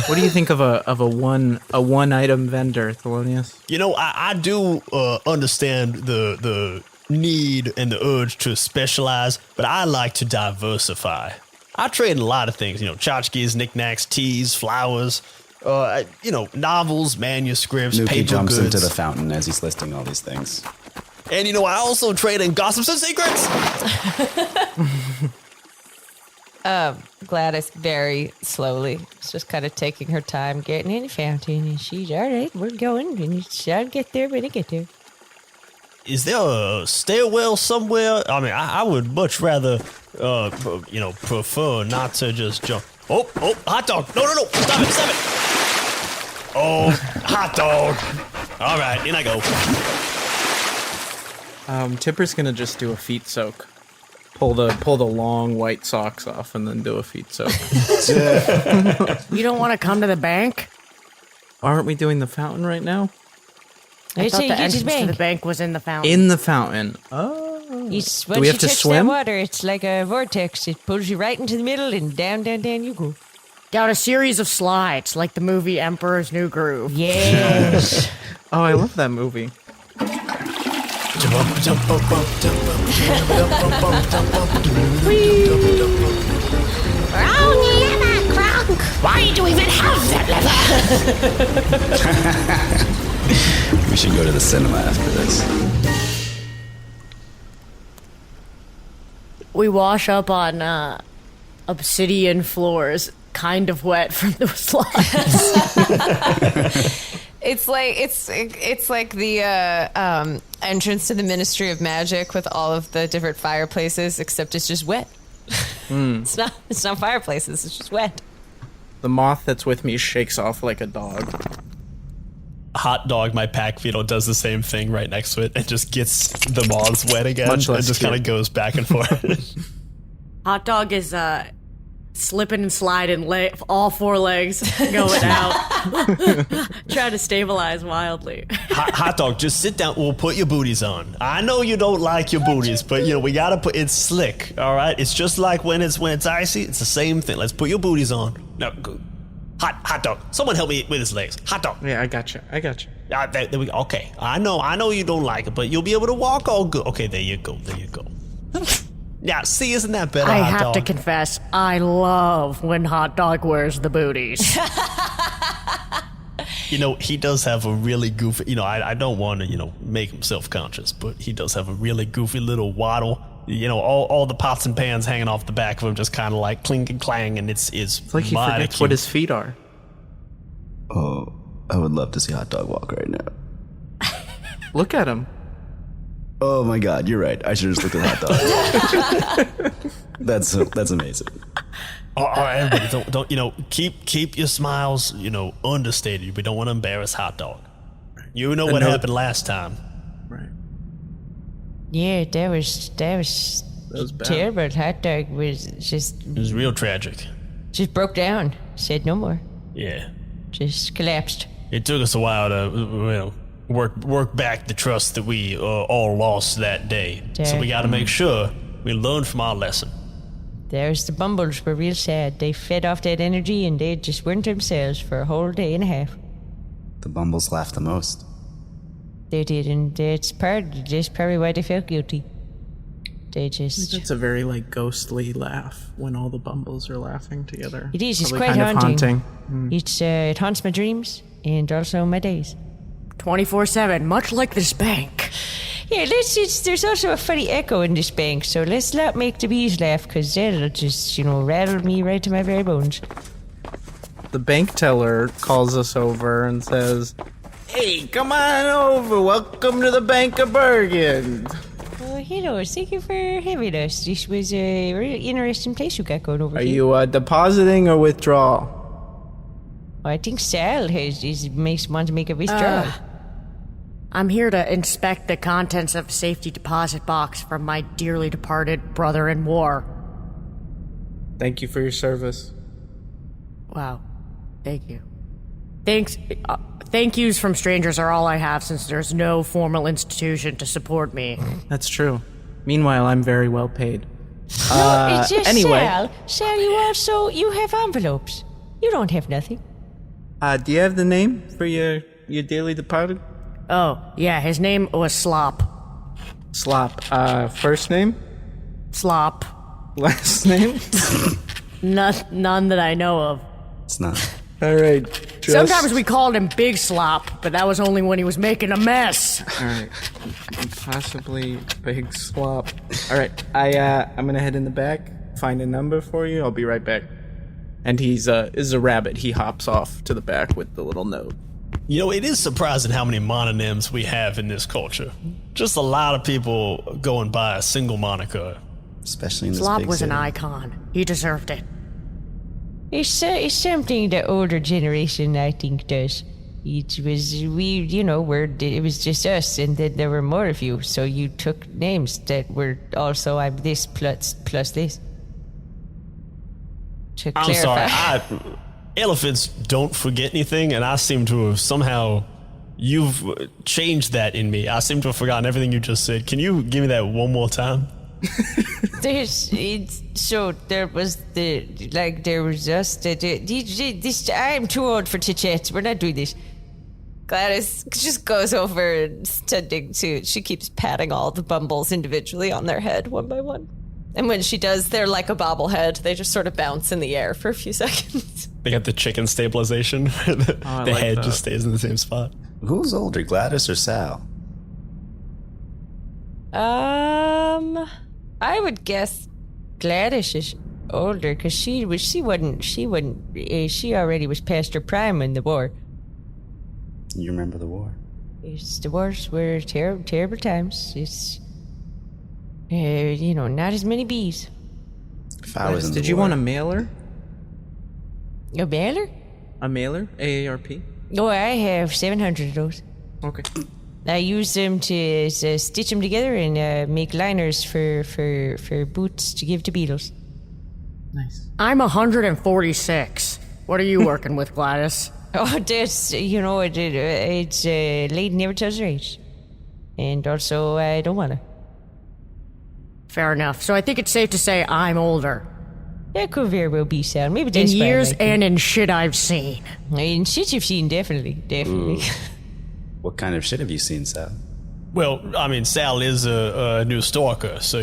What do you think of a one item vendor, Thelonious? I do understand the need and the urge to specialize, but I like to diversify. I trade in a lot of things, tchotchkes, knickknacks, teas, flowers, novels, manuscripts, Nuki paper jumps goods. into the fountain as he's listing all these things. And I also trade in gossips and secrets. Gladys very slowly is just kind of taking her time getting in the fountain, and she's all right. We're going, and I'll get there when I get there. Is there a stairwell somewhere? I mean, I would much rather, prefer not to just jump. Oh, hot dog! No! Stop it! Oh, hot dog! All right, in I go. Tipper's gonna just do a feet soak. Pull the long white socks off and then do a feet soak. You don't want to come to the bank? Aren't we doing the fountain right now? I thought say the you get to entrance to bank. the bank was in the fountain. In the fountain. Oh. Once we have you to touch swim? that water, it's like a vortex. It pulls you right into the middle, and down you go. Down a series of slides, like the movie Emperor's New Groove. Yes. Oh, I love that movie. Why do we even have that lever? We should go to the cinema after this. We wash up on obsidian floors, kind of wet from the slides. It's like the entrance to the Ministry of Magic with all of the different fireplaces, except it's just wet. It's not fireplaces. It's just wet. The moth that's with me shakes off like a dog. Hot Dog, my pack beetle, does the same thing right next to it and just gets the moths wet again. Much less and just cute. kind of goes back and forth. Hot Dog is slipping and sliding, all four legs going out, trying to stabilize wildly. Hot Dog, just sit down. We'll put your booties on. I know you don't like your booties, but we gotta put. It's slick, all right. It's just like when it's icy. It's the same thing. Let's put your booties on. No, go. Hot Dog. Someone help me with his legs. Hot Dog. Yeah, I got you. There we go. Okay, I know you don't like it, but you'll be able to walk all good. Okay, there you go. Yeah, see, isn't that better? I Hot have Dog? to confess, I love when Hot Dog wears the booties. He does have a really goofy, I don't want to, make him self-conscious, but he does have a really goofy little waddle. All the pots and pans hanging off the back of him just kind of like clink and clang, and it's It's like he mighty forgets cute. what his feet are. Oh, I would love to see Hot Dog walk right now. Look at him. Oh my God, you're right. I should just look at Hot Dog. That's amazing. All right, everybody, don't keep your smiles, understated. We don't want to embarrass Hot Dog. You know what happened last time. Right. Yeah, that was bad. terrible. Hot Dog was It was real tragic. just broke down. Said no more. Yeah. Just collapsed. It took us a while to, work back the trust that we all lost that day. So we got to make sure we learn from our lesson. There's the Bumbles were real sad. They fed off that energy and they just weren't themselves for a whole day and a half. The Bumbles laughed the most. They did, and that's probably why they felt guilty. They just... It's a very ghostly laugh when all the bumbles are laughing together. It is, it's Probably quite kind of haunting. haunting. It haunts my dreams and also my days. 24/7, much like this bank. Yeah, there's also a funny echo in this bank, so let's not make the bees laugh, because that'll just, rattle me right to my very bones. The bank teller calls us over and says, "Hey, come on over. Welcome to the Bank of Bergen." Oh, hello, thank you for having us. This was a really interesting place you got going over Are here. you depositing or withdrawal? I think Sal wants to make a withdrawal. I'm here to inspect the contents of a safety deposit box from my dearly departed brother in war. Thank you for your service. Wow. Thank you. Thanks. Thank yous from strangers are all I have since there's no formal institution to support me. That's true. Meanwhile, I'm very well paid. No, it's just anyway. Sal, you have envelopes. You don't have nothing. Do you have the name for your dearly departed? Oh, yeah, his name was Slop. Slop. First name? Slop. Last name? None that I know of. It's not. All right. Sometimes we called him Big Slop, but that was only when he was making a mess. All right. Possibly Big Slop. All right. I'm gonna head in the back, find a number for you. I'll be right back. And he's is a rabbit. He hops off to the back with the little note. It is surprising how many mononyms we have in this culture. Just a lot of people going by a single moniker. Especially in this Slop big was city. an icon. He deserved it. It's something the older generation, I think, does. It was just us, and then there were more of you, so you took names that were also I'm this plus this. To I'm clarify. sorry. Elephants don't forget anything, and I seem to have somehow... You've changed that in me. I seem to have forgotten everything you just said. Can you give me that one more time? So there was this. I'm too old for chit-chats. We're not doing this. Gladys just goes over and tending to. She keeps patting all the bumbles individually on their head one by one. And when she does, they're like a bobblehead. They just sort of bounce in the air for a few seconds. They got the chicken stabilization. The head just stays in the same spot. Who's older, Gladys or Sal? I would guess Gladys is older because she already was past her prime in the war. You remember the war? The wars were terrible times. It's not as many bees. If I was in the Did you war, want a mailer? A mailer? A mailer? AARP? Oh, I have 700 of those. Okay. I use them to stitch them together and make liners for boots to give to beetles. Nice. I'm 146. What are you working with, Gladys? Oh, that's, it's lady never tells her age. And also, I don't want to. Fair enough. So I think it's safe to say I'm older. That could very well be, Sal. Maybe In that's why I years like and in shit I've seen. you. In shit you've seen, definitely. What kind of shit have you seen, Sal? Well, I mean, Sal is a new stalker, so,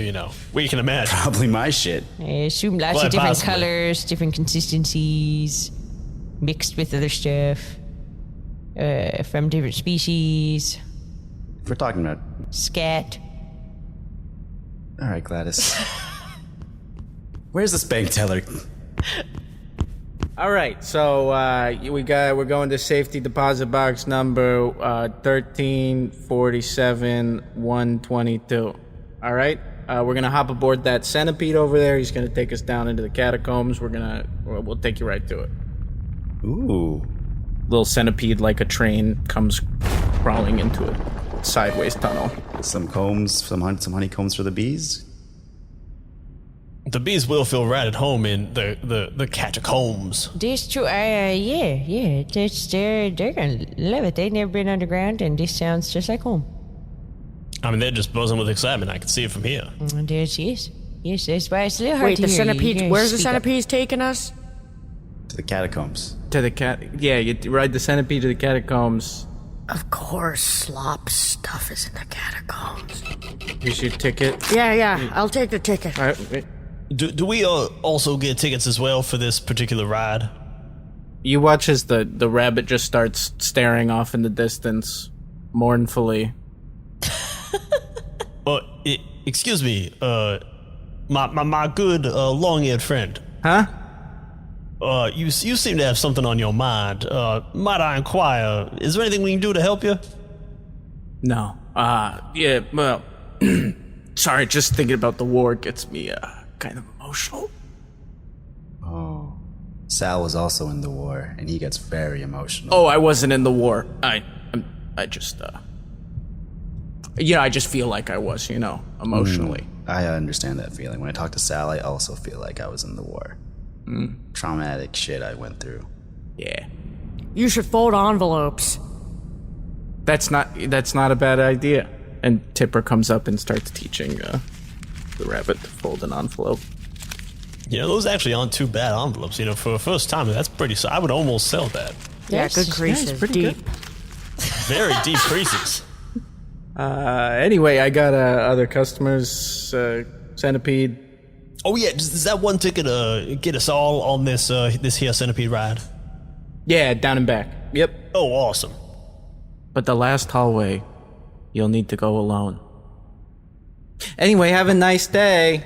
we can imagine. Probably my shit. I assume lots Quite of different possibly. colors, different consistencies, mixed with other stuff, from different species, If we're talking about... scat. All right, Gladys. Where's this bank teller? All right, so we're going to safety deposit box number 1347-122. All right, we're gonna hop aboard that centipede over there. He's gonna take us down into the catacombs. We'll take you right to it. Ooh. Little centipede, like a train, comes crawling into a sideways tunnel. Some combs, some honeycombs for the bees? The bees will feel right at home in the catacombs. This true. Yeah. They're gonna love it. They've never been underground, and this sounds just like home. I mean, they're just buzzing with excitement. I can see it from here. And yes, that's why it's a little hard Wait, to the hear you. centipede. You Where's the speak up. centipede taking us? To the catacombs. To the yeah, you ride the centipede to the catacombs. Of course, slop stuff is in the catacombs. Here's your ticket. Yeah, I'll take the ticket. All right. wait. Do we also get tickets as well for this particular ride? You watch as the rabbit just starts staring off in the distance, mournfully. Excuse me, my good long-eared friend. Huh? You seem to have something on your mind. Might I inquire, is there anything we can do to help you? No. Yeah, well, sorry, just thinking about the war gets me, kind of emotional. Oh. Sal was also in the war, and he gets very emotional. Oh, I wasn't in the war. I just, I just feel like I was, emotionally. I understand that feeling. When I talk to Sal, I also feel like I was in the war. Traumatic shit I went through. Yeah. You should fold envelopes. That's not a bad idea. And Tipper comes up and starts teaching the rabbit to fold an envelope. Those actually aren't too bad envelopes. For a first time, that's pretty. I would almost sell that. Yeah, good creases. pretty Deep. good. Very deep creases. Anyway, I got other customers. Centipede. Oh yeah, does that one ticket get us all on this here centipede ride? Yeah, down and back. Yep. Oh, awesome. But the last hallway, you'll need to go alone. Anyway, have a nice day.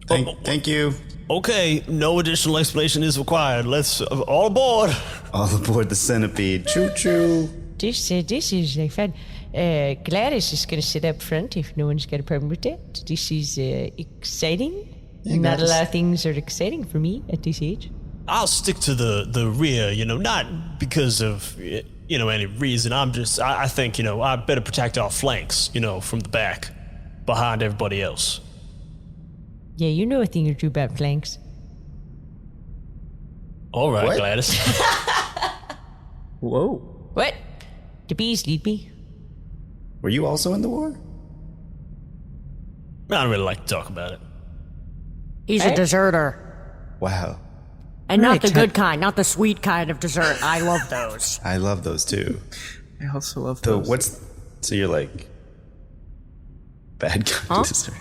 Thank you. Okay, no additional explanation is required. Let's all aboard. All aboard the centipede. Choo choo. This is like fun. Gladys is going to sit up front if no one's got a problem with that. This is exciting. Yeah, Not a Gladys. lot of things are exciting for me at this age. I'll stick to the rear. Not because of any reason. I think I better protect our flanks. From the back, behind everybody else. Yeah, you know a thing or two about flanks. All right, What? Gladys. Whoa. What? The bees lead me. Were you also in the war? I don't really like to talk about it. He's a deserter. Wow. And not the good kind, not the sweet kind of dessert. I love those. I love those too. I also love So those. so you're like bad kind dessert.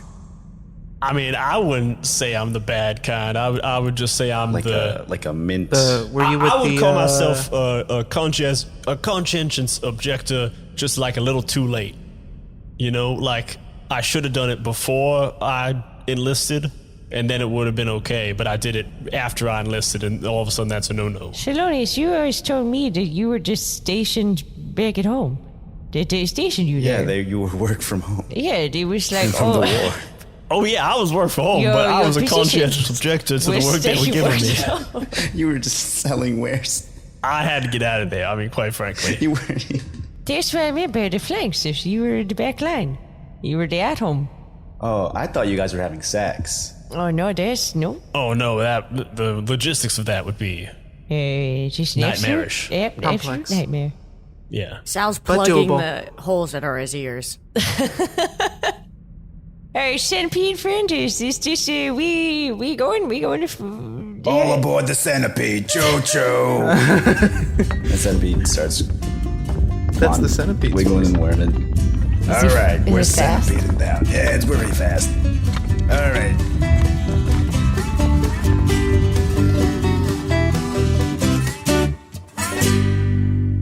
I mean, I wouldn't say I'm the bad kind. I would just say I'm Like a mint. Were you with I would the, call myself a conscientious objector, just like a little too late. You know, like I should have done it before I enlisted, and then it would have been okay. But I did it after I enlisted, and all of a sudden that's a no-no. Shalonius, you always told me that you were just stationed back at home. They stationed you there. you were work from home. Yeah, it was like, From the war. Oh yeah, I was work from home, but I your was a position conscientious objector to the was work they that were you giving me. worked You were just selling wares. I had to get out of there. I mean, quite frankly. You were. That's what I meant by the flanks. If you were the back line, you were the at home. Oh, I thought you guys were having sex. Oh no, that's no. Oh no, the logistics of that would be Just an Nightmarish. Absolute, Complex. absolute nightmare. yeah. Sal's But plugging doable. the holes that are his ears. All right, centipede friend, is this we going to All aboard the centipede, Cho-cho. The centipede starts That's the centipede. wiggling and whirling. All right, is we're it fast? centipeding down. Yeah, it's pretty fast. All right.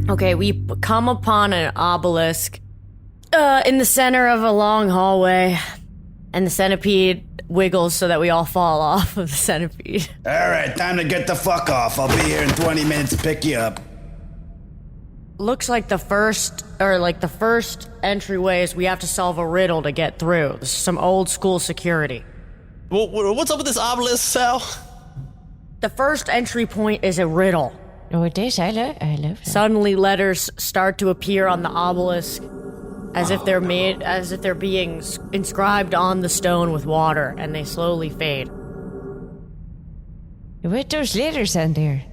Okay, we come upon an obelisk in the center of a long hallway, and the centipede wiggles so that we all fall off of the centipede. All right, time to get the fuck off. I'll be here in 20 minutes to pick you up. Looks like the first entryway is we have to solve a riddle to get through. This is some old school security. Well, what's up with this obelisk, Sal? The first entry point is a riddle. Oh, it is. I love that. Suddenly letters start to appear on the obelisk as if they're being inscribed on the stone with water, and they slowly fade. What those letters on there?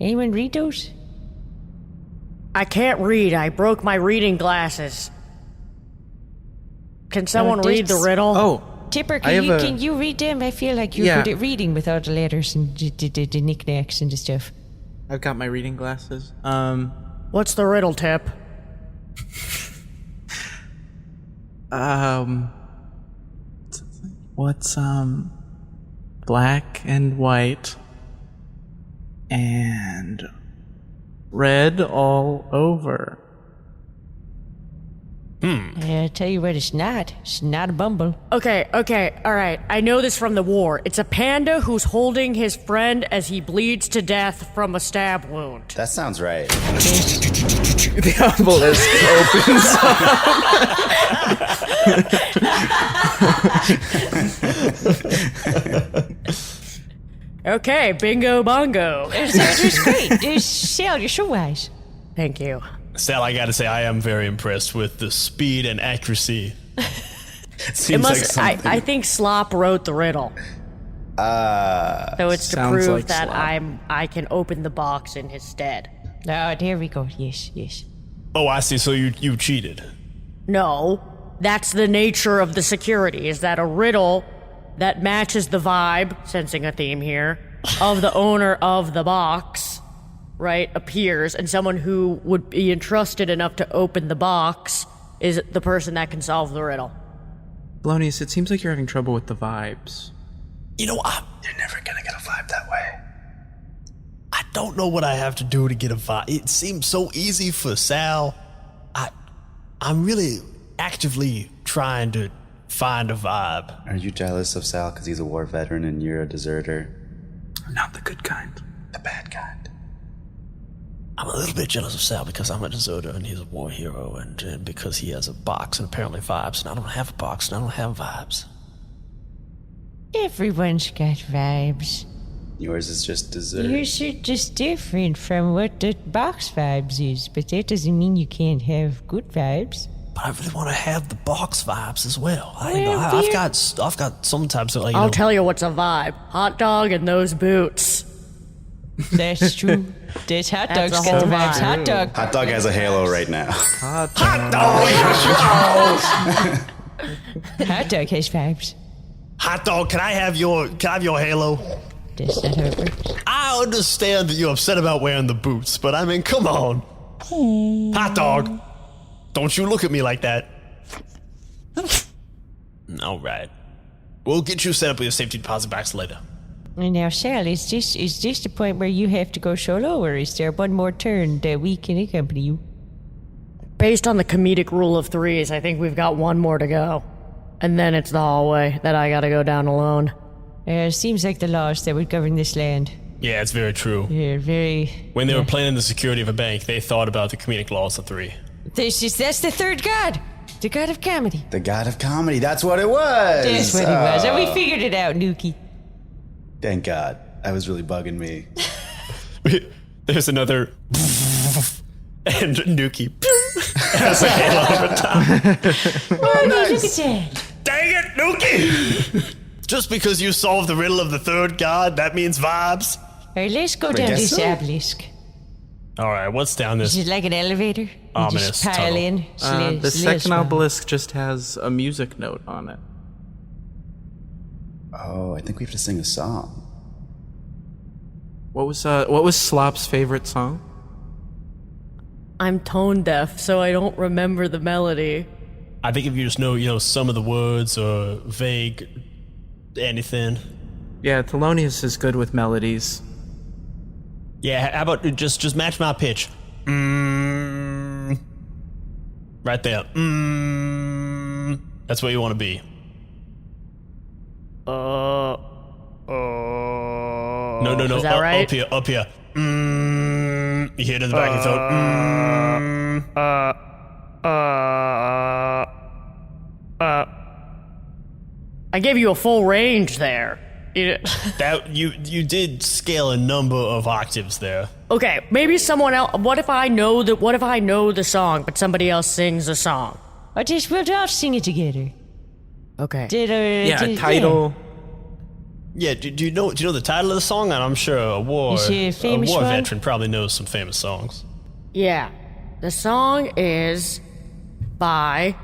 Anyone read those? I can't read. I broke my reading glasses. Can someone read the riddle? Oh, Tipper, I have can you read them? I feel like you're Yeah. good at reading without the letters and the knickknacks and the stuff. I've got my reading glasses. What's the riddle, Tip? What's black and white and red all over? I tell you what, it's not. It's not a bumble. Okay, all right. I know this from the war. It's a panda who's holding his friend as he bleeds to death from a stab wound. That sounds right. The obelisk opens. Okay, bingo bongo. It's great. Sal, you're so wise. Thank you. Sal, I gotta say, I am very impressed with the speed and accuracy. Seems like something. I think Slop wrote the riddle. So it's to Sounds prove like that Slop. I can open the box in his stead. Oh, there we go. Yes. Oh, I see. So you cheated. No, that's the nature of the security, is that a riddle that matches the vibe, sensing a theme here, of the owner of the box, right, appears, and someone who would be entrusted enough to open the box is the person that can solve the riddle. Blonius, it seems like you're having trouble with the vibes. You know, You're never gonna get a vibe that way. I don't know what I have to do to get a vibe. It seems so easy for Sal. I'm really actively trying to find a vibe. Are you jealous of Sal because he's a war veteran and you're a deserter? I'm not the good kind. The bad kind. I'm a little bit jealous of Sal because I'm a deserter and he's a war hero, and because he has a box and apparently vibes, and I don't have a box and I don't have vibes. Everyone's got vibes. Yours is just dessert. Yours are just different from what the box vibes is, but that doesn't mean you can't have good vibes. But I really want to have the box vibes as well. Well, I've got sometimes like I'll tell you what's a vibe. Hot dog and those boots. That's true. There's hot That's dogs a got the whole vibes. vibe. Hot dog. Hot dog has a halo right now. Hot dog has vibes. Hot dog, can I have your halo? That's not how it works. I understand that you're upset about wearing the boots, but I mean, come on. Hot dog, don't you look at me like that. All right. We'll get you set up with your safety deposit box later. And now, Sal, is this the point where you have to go solo, or is there one more turn that we can accompany you? Based on the comedic rule of threes, I think we've got one more to go. And then it's the hallway that I gotta go down alone. It seems like the laws that would govern this land. Yeah, it's very true. They're very... When they were planning the security of a bank, they thought about the comedic laws of three. That's the third god. The god of comedy. The god of comedy. That's what it was. That's what it was. And we figured it out, Nuki. Thank God. That was really bugging me. There's another... and Nuki has a halo over top. Oh, look at that. Dang it, Nuki! Just because you solved the riddle of the third god, that means vibes? All right, let's go down guess this so. obelisk. All right, what's down this? Is it like an elevator? You Ominous just pile tunnel. in. The second obelisk just has a music note on it. Oh, I think we have to sing a song. What was Slop's favorite song? I'm tone deaf, so I don't remember the melody. I think if you just know, some of the words or vague anything. Yeah, Thelonious is good with melodies. Yeah, how about just match my pitch? Right there. That's where you want to be. No. Is that right? Up here. You hear it in the back of your throat. I gave you a full range there. That you did scale a number of octaves there. Okay, maybe someone else. What if I know the song, but somebody else sings the song? We'll all sing it together. Okay. Title. Yeah, do you know the title of the song? And I'm sure a war Is it a famous one? veteran probably knows some famous songs. Yeah. The song is by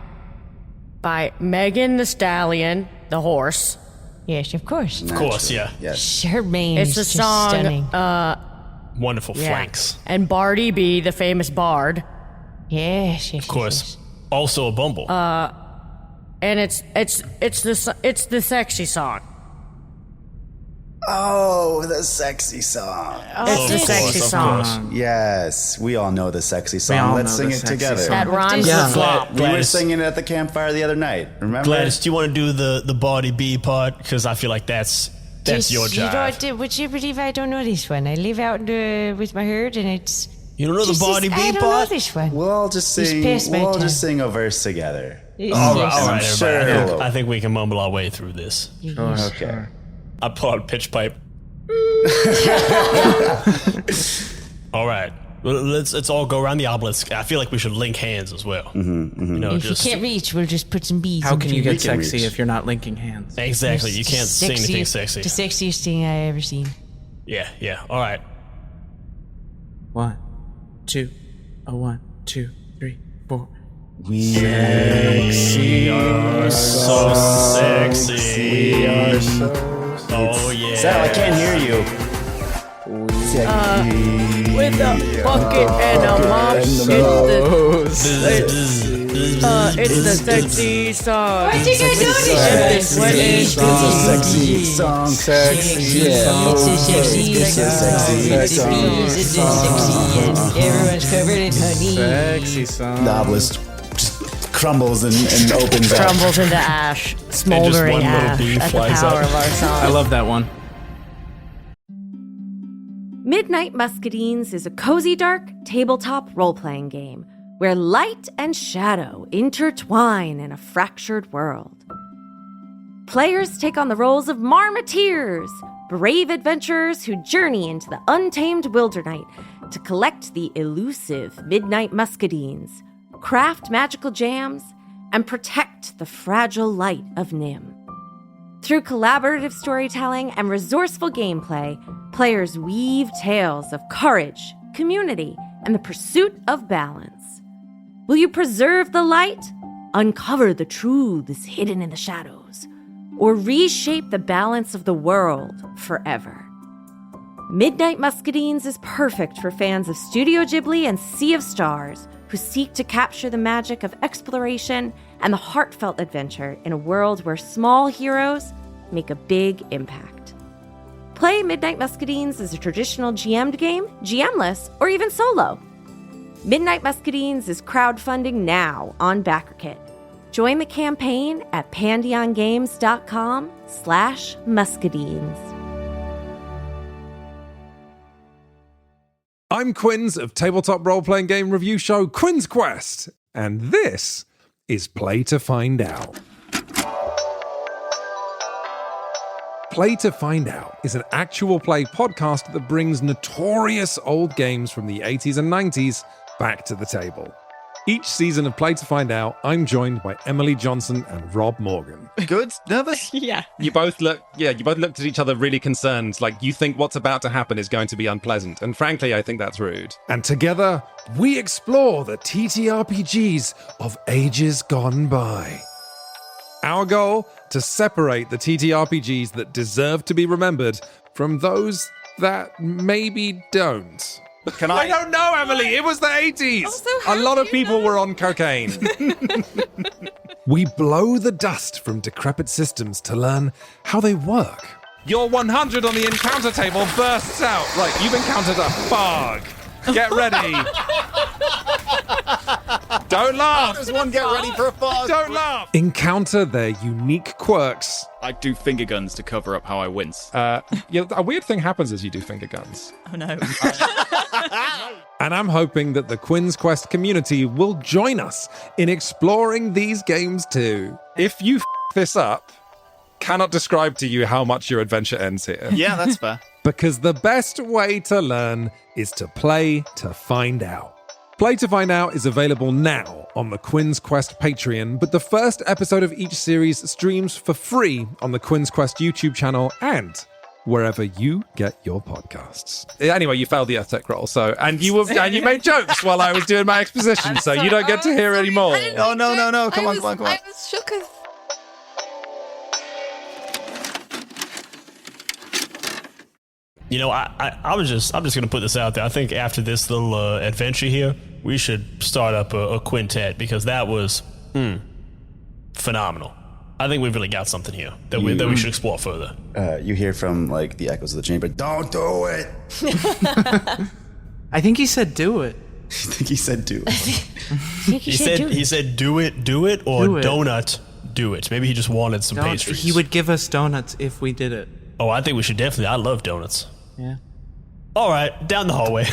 Megan the Stallion, the horse. Yes, of course. Of course, yeah. Yes. Her mane It's is a just song. stunning. Wonderful Yeah. flanks. And Barty B, the famous bard. Yes. Of course. Also a bumble. And it's the sexy song. Oh, the sexy song. It's the of sexy course, of song. course. Yes, we all know the sexy all song. Let's know sing the it sexy together. song. That rhymes Yeah. with flop. We were Gladys. singing it at the campfire the other night. Remember? Gladys, do you want to do the body B part? Because I feel like that's your job. Would you believe I don't know this one? I live out with my herd, and it's... You don't know the body B I don't know part? this one. We'll all just He's sing. past my We'll all time. just sing a verse together. All Yes. right, I'm sure everybody. it'll- I think we can mumble our way through this. Okay. I pull out a pitch pipe. All right. Well, let's all go around the obelisk. I feel like we should link hands as well. If you can't reach, we'll just put some beads How in can you between. get can sexy reach. if you're not linking hands? Exactly. You can't sing anything sexy. The sexiest thing I ever seen. Yeah. All right. 1, 2, 1, 2, 3, 4. We are so sexy. We are so. Oh yeah. Sal, I can't hear you. With a bucket and a mop. It's the sexy song. I think I know this one. It's a sexy song. Sexy. It's a sexy It's a sexy song. It's a sexy and everyone's covered in honey. Sexy song. The obelisk just crumbles and opens up. Crumbles into ash, smoldering one little ash bee at the flies power up. of our song. I love that one. Midnight Muscadines is a cozy, dark tabletop role-playing game where light and shadow intertwine in a fractured world. Players take on the roles of marmoteers, brave adventurers who journey into the untamed wilderness to collect the elusive Midnight Muscadines, craft magical jams, and protect the fragile light of Nim. Through collaborative storytelling and resourceful gameplay, players weave tales of courage, community, and the pursuit of balance. Will you preserve the light uncover the truths hidden in the shadows, or reshape the balance of the world forever. Midnight Muscadines is perfect for fans of Studio Ghibli and Sea of Stars who seek to capture the magic of exploration and the heartfelt adventure in a world where small heroes make a big impact. Play Midnight Muscadines as a traditional GM'd game, GM-less, or even solo. Midnight Muscadines is crowdfunding now on BackerKit. Join the campaign at pandeongames.com/muscadines. I'm Quinns of tabletop role-playing game review show Quinn's Quest, and this is Play to Find Out. Play to Find Out is an actual play podcast that brings notorious old games from the 80s and 90s back to the table. Each season of Play to Find Out, I'm joined by Emily Johnson and Rob Morgan. Good? Nervous? Yeah. You both looked at each other really concerned, like you think what's about to happen is going to be unpleasant. And frankly, I think that's rude. And together, we explore the TTRPGs of ages gone by. Our goal, to separate the TTRPGs that deserve to be remembered from those that maybe don't. I don't know, Emily. It was the 80s. A lot of people were on cocaine. We blow the dust from decrepit systems to learn how they work. Your 100 on the encounter table bursts out. Right, you've encountered a fog. Get ready. Don't laugh. Does one get ready for a fog? Don't laugh. Encounter their unique quirks. I do finger guns to cover up how I wince. A weird thing happens as you do finger guns. Oh no. And I'm hoping that the Quinn's Quest community will join us in exploring these games too. If you this up, cannot describe to you how much your adventure ends here. Yeah, that's fair. Because the best way to learn is to play to find out. Play to Find Out is available now on the Quinn's Quest Patreon, but the first episode of each series streams for free on the Quinn's Quest YouTube channel and wherever you get your podcasts. Anyway, you failed the Earth roll, and you made jokes while I was doing my exposition, so you don't get to hear any more. Oh, no. Come on. I was shook as... You know, I'm just gonna put this out there. I think after this little adventure here, we should start up a quintet because that was phenomenal. I think we've really got something here that we should explore further. You hear from like the echoes of the chamber, "Don't do it." I think he said do it. I think he said do it. He said do it, or Do it. donut, do it. Maybe he just wanted some pastries. He would give us donuts if we did it. Oh, I think we should definitely. I love donuts. Yeah. All right, down the hallway.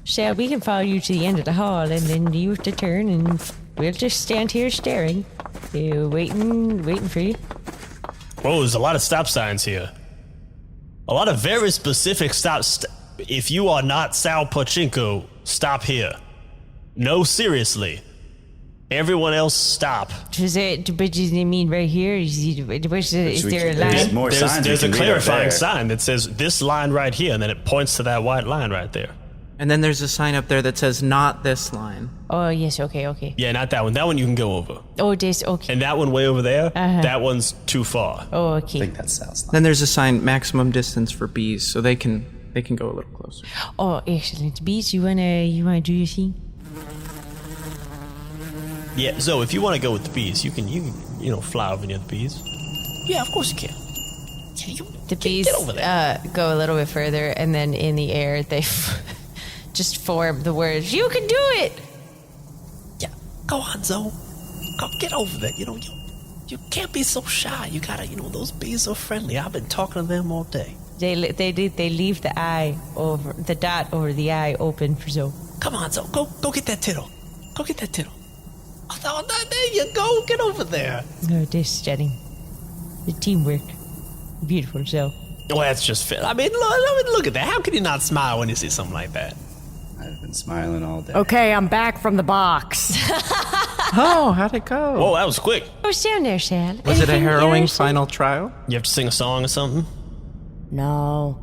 So we can follow you to the end of the hall, and then you have to turn, and we'll just stand here staring, waiting for you. Whoa, there's a lot of stop signs here. A lot of very specific stops. If you are not Sal Pachinko, stop here. No, seriously. Everyone else stop. Does it mean right here? Is there a line? There's more signs. There's we a can read over clarifying there. sign that says this line right here, and then it points to that white line right there. And then there's a sign up there that says not this line. Oh, yes, okay. Yeah, not that one. That one you can go over. Oh, this, okay. And that one way over there, that one's too far. Oh, I okay. think that sounds like Then there's a sign maximum distance for bees, so they can go a little closer. Oh, excellent. Bees, you wanna do your thing? Yeah, Zoe, if you want to go with the bees, you can fly over near the bees. Yeah, of course you can. Yeah, The bees get over there. go a little bit further, and then in the air, they just form the words, "You can do it!" Yeah, go on, Zoe. Go get over there. You can't be so shy. You gotta, those bees are friendly. I've been talking to them all day. They leave the eye over the dot over the eye open for Zoe. Come on, Zoe. Go get that tittle. Go get that tittle. Oh, there you go. Get over there. No, this stunning. The teamwork, beautiful Zoe. Well, that's just fit. I mean, look at that. How can you not smile when you see something like that? I've been smiling all day. Okay, I'm back from the box. Oh, how'd it go? Whoa, that was quick. Oh, stand there, Sal. Was it a Anything harrowing embarrassing? final trial? You have to sing a song or something? No,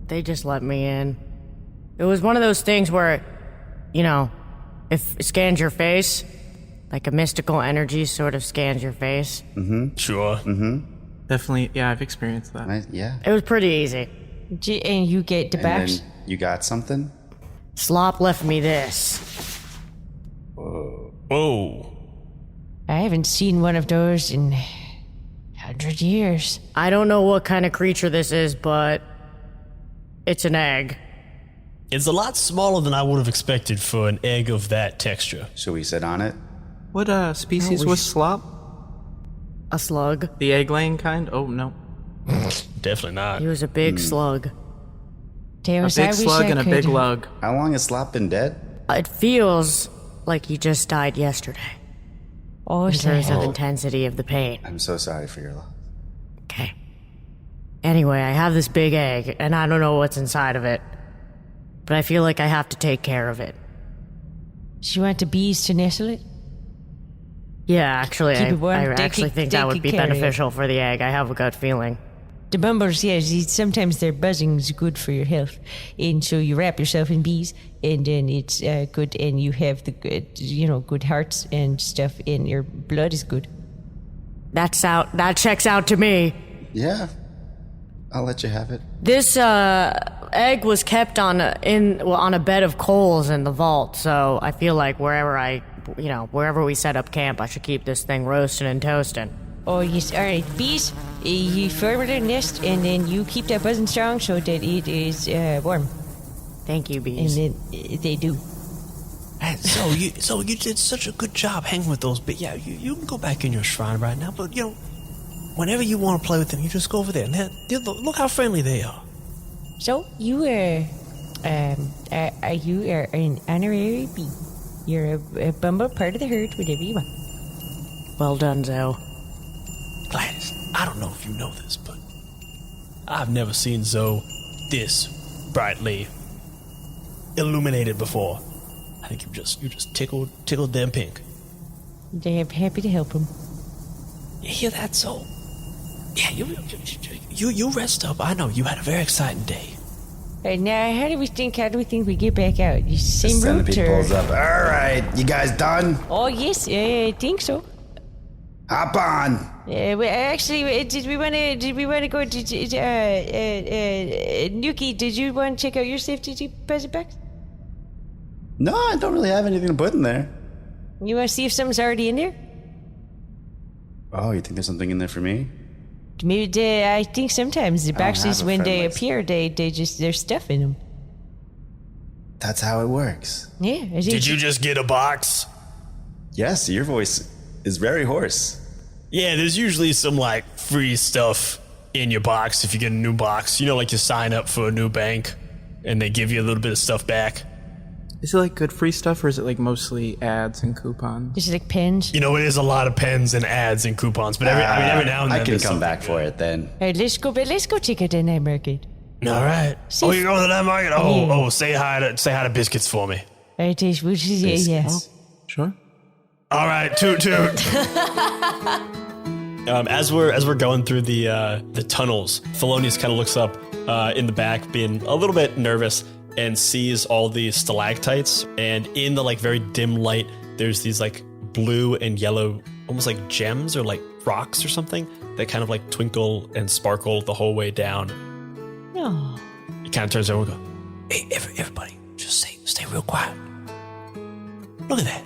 they just let me in. It was one of those things where, If it scans your face, like a mystical energy sort of scans your face. Sure. Definitely, yeah, I've experienced that. Yeah. It was pretty easy. And you get the And box. then you got something? Slop left me this. Whoa. I haven't seen one of those in 100 years. I don't know what kind of creature this is, but it's an egg. It's a lot smaller than I would have expected for an egg of that texture. Should we sit on it? What species was slop? A slug. The egg-laying kind? Oh, no. Definitely not. He was a big slug. A Tails, big slug and a big lug. How long has Slop been dead? It feels like he just died yesterday. Oh, In terms of so intensity of the pain. I'm so sorry for your loss. Okay. Anyway, I have this big egg, and I don't know what's inside of it. But I feel like I have to take care of it. you want the bees to nestle it? Yeah, actually, Keep it warm. I They actually can- think they that would can be carry it. beneficial for the egg. I have a gut feeling. The bumbles, yes, sometimes their buzzing is good for your health. And so you wrap yourself in bees, and then it's good, and you have the good, good hearts and stuff, and your blood is good. That checks out to me. Yeah. I'll let you have it. This egg was kept on a bed of coals in the vault, so I feel like wherever we set up camp, I should keep this thing roasting and toasting. Oh, yes, all right, bees, you form their nest, and then you keep that buzzing strong so that it is warm. Thank you, And bees. then they do. So you did such a good job hanging with those. But yeah, you can go back in your shrine right now. But whenever you want to play with them, you just go over there. And look how friendly they are. So you are an honorary bee. You're a bumble part of the herd, whatever you want. Well done, Zoe. Gladys, I don't know if you know this, but I've never seen Zoe this brightly illuminated before. I think you just tickled them pink. They're happy to help them. You hear that, Zoe? Yeah, you rest up. I know you had a very exciting day. Right, now, how do we think we get back out? You The same route, centipede or? pulls up. All right, you guys done? Oh, yes, I think so. Hop on. Well, actually, did we want to go to, Nuki, did you want to check out your safety deposit box? No, I don't really have anything to put in there. You want to see if something's already in there? Oh, you think there's something in there for me? Maybe I think sometimes the don't have boxes, a when they friend like- appear, there's stuff in them. That's how it works. Yeah. Did you just get a box? Yes, your voice is very hoarse. Yeah, there's usually some free stuff in your box if you get a new box. Like you sign up for a new bank and they give you a little bit of stuff back. Is it good free stuff, or is it mostly ads and coupons? Is it pens? It is a lot of pens and ads and coupons, but every now and then I can there's come something back for good. it then. All right, let's go check out the night market. All right. See Oh, if- you're going to the night market? Oh, say hi to Biscuits for me. All right, we'll just, yeah. Sure. All right, toot. As we're going through the tunnels, Thelonious kind of looks up in the back, being a little bit nervous, and sees all these stalactites. And in the very dim light, there's these blue and yellow, almost like gems or rocks or something that kind of twinkle and sparkle the whole way down. Oh. He kind of turns over and goes, "Hey, everybody, just stay real quiet. Look at that.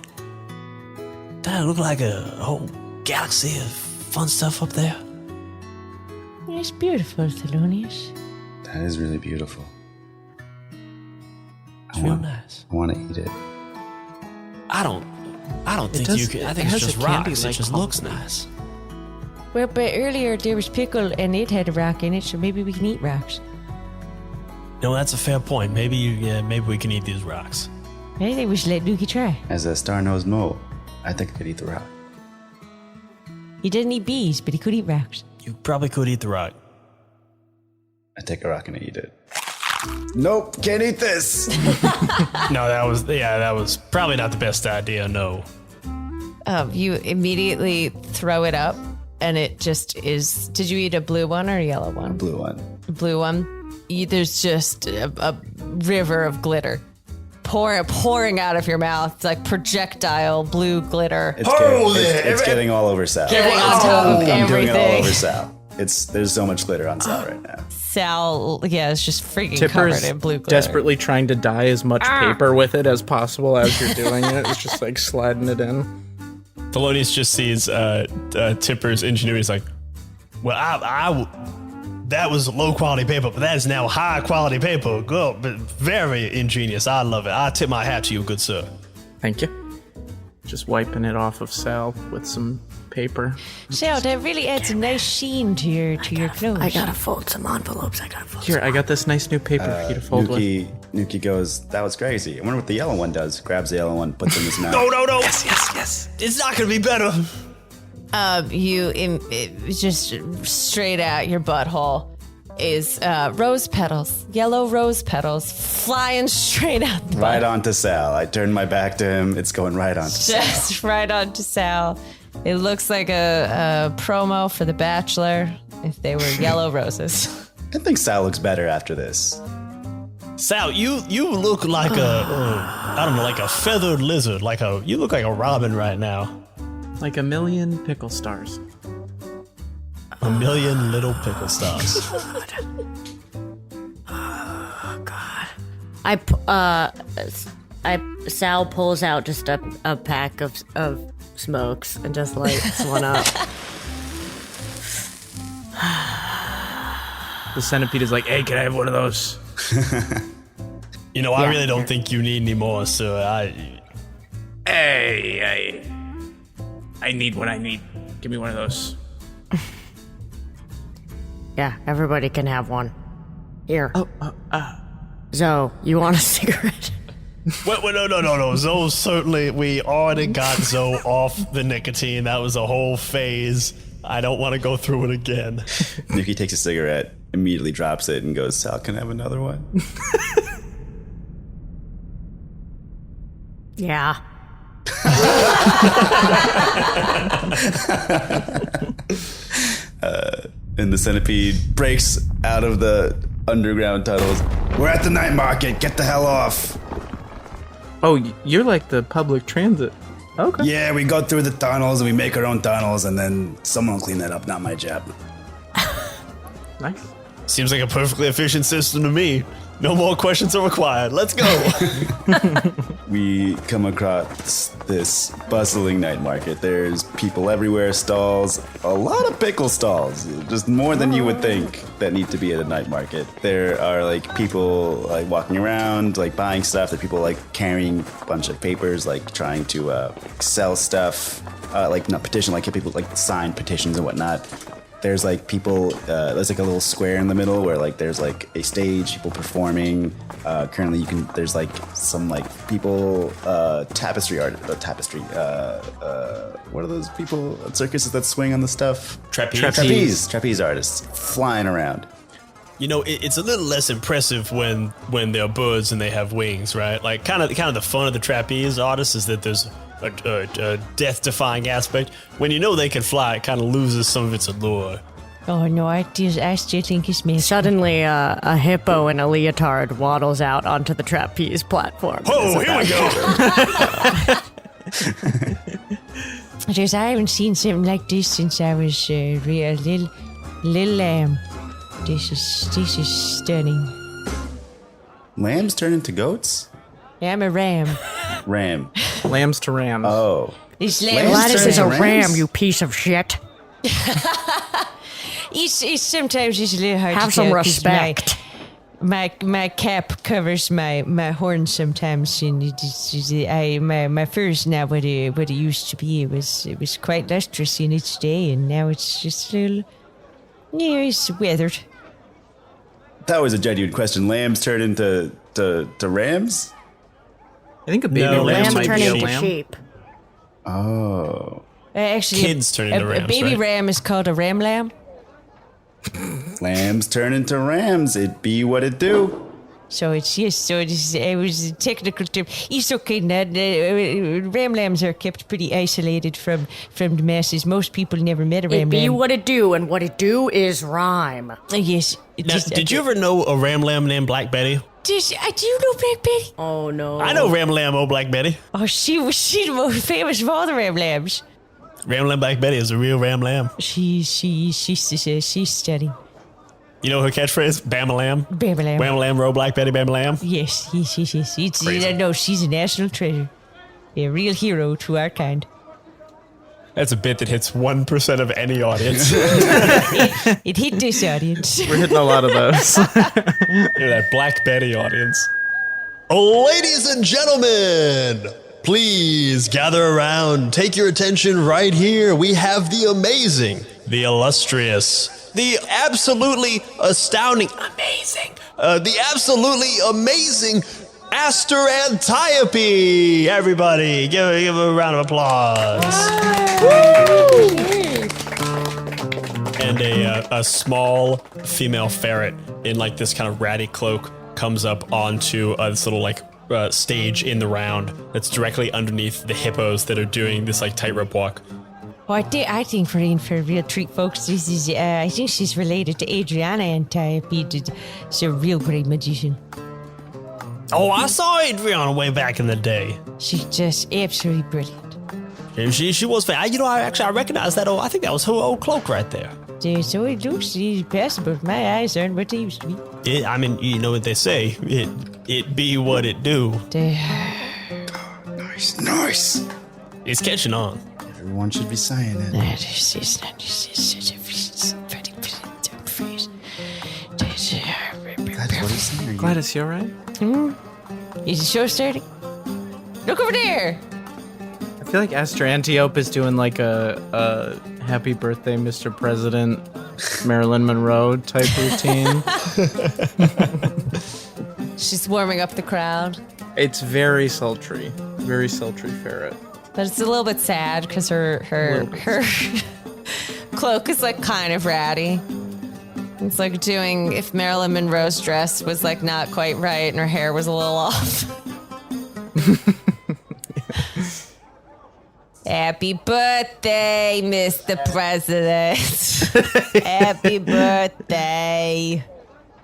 Doesn't it look like a whole galaxy of fun stuff up there?" It's beautiful, Thelonious. That is really beautiful. It's real nice. I want to eat it. I don't think does- you can. I it think it's has just a candy-like rocks. It just looks quality. nice. Well, but earlier there was pickle and it had a rock in it, so maybe we can eat rocks. No, that's a fair point. Maybe we can eat these rocks. Maybe we should let Nuki try. As a star-nosed mole, I think I could eat the rock. He didn't eat bees, but he could eat rocks. You probably could eat the rock. I take a rock and I eat it. Nope, can't eat this. No, that was probably not the best idea. No. You immediately throw it up, and it just is. Did you eat a blue one or a yellow one? Blue one. Blue one. There's just a river of glitter pouring out of your mouth. It's like projectile blue glitter. It's getting all over Sal. Getting on top of I'm doing it all everything. over Sal. There's so much glitter on Sal right now. Sal, is just freaking Tipper's covered in blue glitter. desperately trying to dye as much paper with it as possible as you're doing it. It's just like sliding it in. Thelonious just sees Tipper's ingenuity. He's like, well, I that was low quality paper, but that is now high quality paper. Good, but very ingenious. I love it. I tip my hat to you, good sir. Thank you. Just wiping it off of Sal with some paper. Sal, that really adds a nice sheen to your clothes. I gotta fold some envelopes. Here, I got this nice new paper for you to fold with. Nuki goes, that was crazy. I wonder what the yellow one does. Grabs the yellow one, puts it in his mouth. No. Yes. It's not going to be better. Just straight out your butthole is rose petals, yellow rose petals flying straight out the Right butt. onto Sal. I turn my back to him. It's going right onto Sal. Just right onto Sal. It looks like a promo for The Bachelor if they were yellow roses. I think Sal looks better after this. Sal, you look like like a feathered lizard. You look like a robin right now. Like a million pickle stars. A million little pickle stars. Sal pulls out just a pack of smokes and just lights one up. The centipede is like, hey, can I have one of those? I really don't think you need any more, so Hey, I need what I need. Give me one of those. Yeah, everybody can have one. Here. Zoe, you want a cigarette? Wait, no. Zoe, certainly, we already got Zoe off the nicotine. That was a whole phase. I don't want to go through it again. Nuki takes a cigarette, immediately drops it, and goes, Sal, can I have another one? Yeah. And the centipede breaks out of the underground tunnels. We're at the night market. Get the hell off. Oh, you're like the public transit. Okay. Yeah, we go through the tunnels and we make our own tunnels, and then someone will clean that up. Not my job. Nice. Seems like a perfectly efficient system to me. No more questions are required. Let's go. We come across this bustling night market. There's people everywhere, stalls, a lot of pickle stalls, just more than you would think that need to be at a night market. There are people walking around, buying stuff. There are people carrying a bunch of papers, trying to sell stuff, not petition, people sign petitions and whatnot. There's people, there's a little square in the middle where there's a stage, people performing. Currently there's some people, tapestry art, what are those people at circuses that swing on the stuff? Trapeze artists flying around. It's a little less impressive when they're birds and they have wings, right? Kind of the fun of the trapeze artists is that there's a death-defying aspect. When they can fly, it kind of loses some of its allure. Oh no, I still think it's me. Suddenly, a hippo in a leotard waddles out onto the trapeze platform. Oh, here we go. I haven't seen something like this since I was a little lamb. This is stunning. Lambs turn into goats? Yeah, I'm a ram. Ram. Lambs to rams. Oh. This Lambs Gladys turn is a into ram, rams? you piece of shit. Sometimes it's a little hard Have to some tell 'cause respect. My cap covers my horns sometimes, and my fur's not what it used to be. It was quite lustrous in its day, and now it's just a little, it's weathered. That was a genuine question. Lambs turn into rams? I think a baby No, lamb Lambs might turn be a into lamb. sheep. Oh. Actually, Kids turn into a rams, baby right? ram is called a ram lamb. Lambs turn into rams. It be what it do. So it's yes. So it was a technical term. It's okay. Ned. Ram lambs are kept pretty isolated from the masses. Most people never met a ram It be lamb. what it do, and what it do is rhyme. Yes. Now, did you ever know a ram lamb named Black Betty? Do you know Black Betty? Oh no! I know ram lamb, old Black Betty. Oh, she the most famous of all the ram lambs. Ram lamb Black Betty is a real ram lamb. She's steady. You know her catchphrase? Bama lamb. Bama lamb. Bama lamb, roll Black Betty, Bama lamb. Yes. Crazy. No, she's a national treasure. A real hero to our kind. That's a bit that hits 1% of any audience. It hit this audience. We're hitting a lot of those. That Black Betty audience. Ladies and gentlemen, please gather around. Take your attention right here. We have the amazing, the illustrious, the absolutely astounding, the absolutely amazing Aster Antiope. Everybody, give a round of applause. And a small female ferret in like this kind of ratty cloak comes up onto this little like stage in the round that's directly underneath the hippos that are doing this like tightrope walk. Well, I think we're in for a real treat, folks. This is, I think she's related to Adriana Antiope. She's a real great magician. Oh, I saw Adriana way back in the day. She's just absolutely brilliant. And she was, I recognize that. I think that was her old cloak right there. So it looks passable. My eyes aren't what they used to be. You know what they say. It be what it do. Nice. It's catching on. Everyone should be saying it. That's what he's saying. Gladys, you alright? Is the show starting? Look over there. I feel like Aster Antiope is doing like a happy birthday, Mr. President, Marilyn Monroe type routine. She's warming up the crowd. It's very sultry ferret. But it's a little bit sad because her cloak is like kind of ratty. It's like doing if Marilyn Monroe's dress was like not quite right and her hair was a little off. Happy birthday, Mr. President. Happy birthday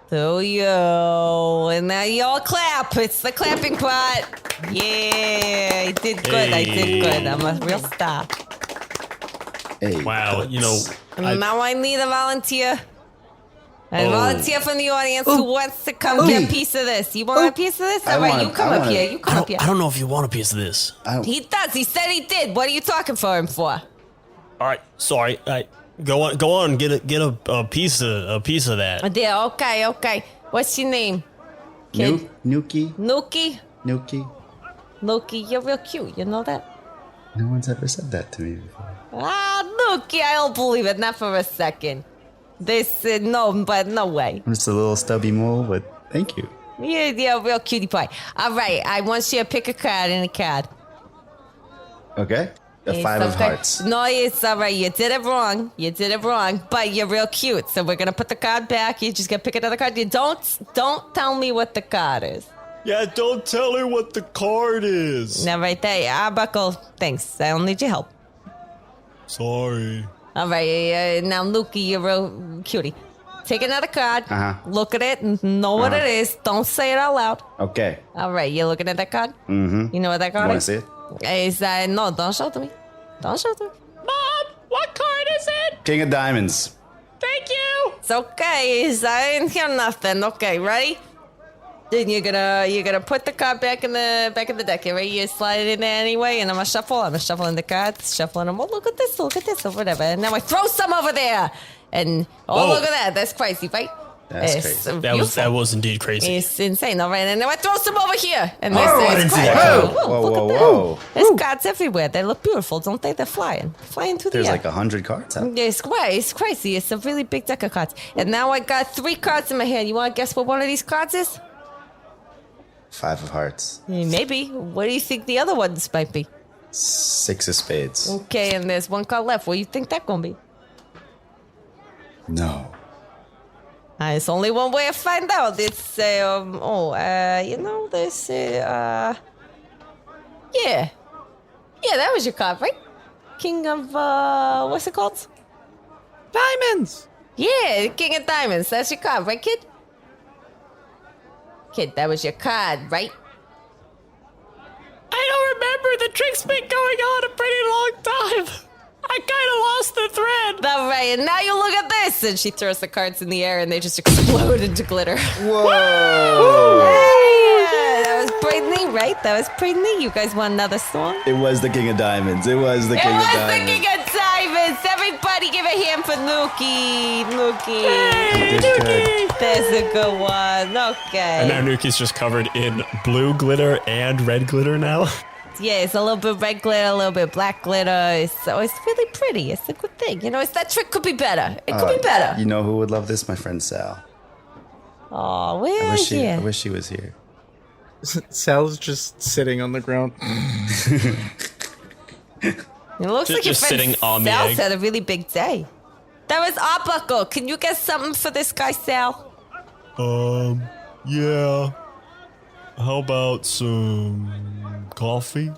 to you. And now you all clap. It's the clapping part. Yeah, I did good. I did good. I'm a real star. Hey, Wow, Now I need a volunteer. A volunteer from the audience who wants to come get a piece of this. You want a piece of this? All right, you come up here. You come up here. I don't know if you want a piece of this. He does. He said he did. What are you talking for him for? All right, sorry. Go on. Get a piece of that. There. Okay. What's your name? Kid? Nuki. Nuki. Nuki. You're real cute. You know that? No one's ever said that to me before. Nuki. I don't believe it. Not for a second. This no way. I'm just a little stubby mole, but thank you. Yeah, real cutie pie. All right, I want you to pick a card in a card. Okay. The 5 of hearts. No, it's all right. You did it wrong. But you're real cute. So we're gonna put the card back. You just gotta pick another card. You don't tell me what the card is. Yeah, don't tell her what the card is. Now right there, Buckle. Thanks. I don't need your help. Sorry. All right, now Nuki, you're real cutie. Take another card. Look at it and know what it is. Don't say it out loud. Okay. All right, you looking at that card? Mm-hmm. You know what that card You want to is? see it? No, don't show it to me. Mom, what card is it? King of Diamonds. Thank you. It's okay. I didn't hear nothing. Okay, ready? Then you're gonna put the card back in the deck. You ready? You slide it in there anyway, and I'm gonna shuffle. I'm shuffling the cards, shuffling them. Oh, look at this, or whatever. And now I throw some over there, and look at that. That's crazy, right? That's It's crazy. That was indeed crazy. It's insane, all right? And now I throw some over here, and this I is didn't see crazy. that. Whoa. There's cards everywhere. They look beautiful, don't they? They're flying through the There's air. like 100 cards out. It's crazy. It's a really big deck of cards. And now I got 3 cards in my hand. You want to guess what one of these cards is? 5 of hearts. Maybe. What do you think the other ones might be? 6 of spades. Okay, and there's 1 card left. What do you think that's going to be? No. There's only one way to find out. It's, this, yeah. Yeah, that was your card, right? King of, what's it called? Diamonds! Yeah, King of Diamonds. That's your card, right, kid? Kid, that was your card, right? I don't remember. The trick's been going on a pretty long time. I kind of lost the thread. All right, and now you look at this. And she throws the cards in the air and they just explode into glitter. Whoa! Yeah, that was pretty neat, right? That was pretty neat. You guys want another song? It was the King of Diamonds. It was the King of The Diamonds. King of Diamonds. Everybody give a hand for Nuki. Nuki. You did good. That's a good one. Okay. And now Nuki's just covered in blue glitter and red glitter now. Yeah, it's a little bit red glitter, a little bit black glitter. So it's really pretty. It's a good thing. You know, that trick could be better. It could be better. You know who would love this? My friend Sal. Oh, where is she? I wish she was here. Sal's just sitting on the ground. It looks like your Just friend sitting on the Sal's egg. had a really big day. That was Arbuckle. Can you get something for this guy, Sal? Yeah. How about some coffee?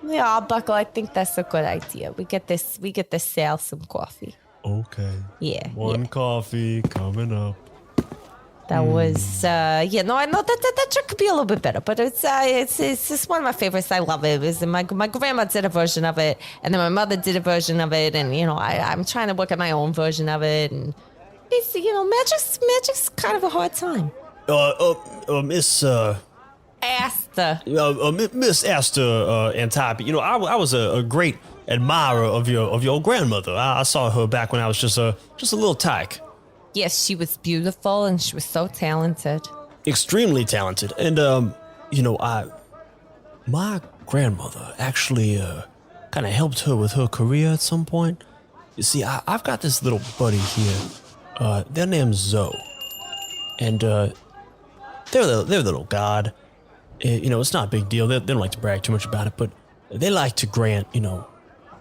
Yeah, Arbuckle, I think that's a good idea. We get this Sal some coffee. Okay. Yeah. One coffee coming up. That was, I know that trick could be a little bit better, but it's just one of my favorites. I love it. It was my grandma did a version of it, and then my mother did a version of it, and, I'm trying to work at my own version of it, and it's, magic's kind of a hard time. Miss, Asta. Miss Asta Antiope, I was a great admirer of your grandmother. I saw her back when I was just a little tyke. Yes, she was beautiful, and she was so talented. Extremely talented. And, my grandmother actually kind of helped her with her career at some point. You see, I've got this little buddy here. Their name's Zoe. And they're a little god. It's not a big deal. They don't like to brag too much about it, but they like to grant,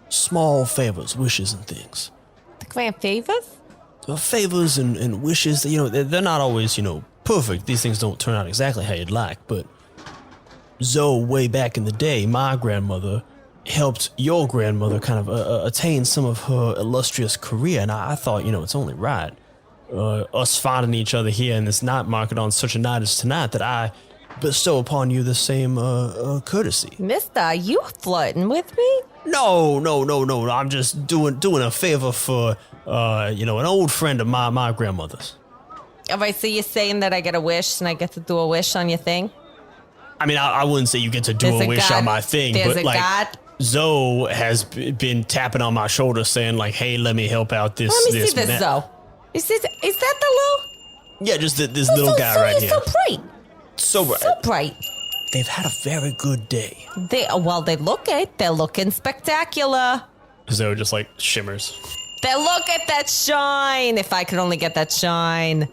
small favors, wishes, and things. The grand favors? Favors and wishes, they're not always, perfect. These things don't turn out exactly how you'd like, but Zoe, way back in the day, my grandmother helped your grandmother kind of attain some of her illustrious career, and I thought, it's only right. Us finding each other here in this night market on such a night as tonight that I bestow upon you the same courtesy. Mister, are you flirting with me? No. I'm just doing a favor for, an old friend of my grandmother's. All right, so you're saying that I get a wish and I get to do a wish on your thing? I mean, I wouldn't say you get to do There's a a wish god- on my thing, there's but a god- Zoe has been tapping on my shoulder saying like, hey, let me help out this. Let me this see this, and that. Zoe. Is that the Yeah, just this little... little guy right you're here. so bright. So bright. So bright. They've had a very good day. They look it. They're looking spectacular. Zoe just like shimmers. They look at that shine. If I could only get that shine.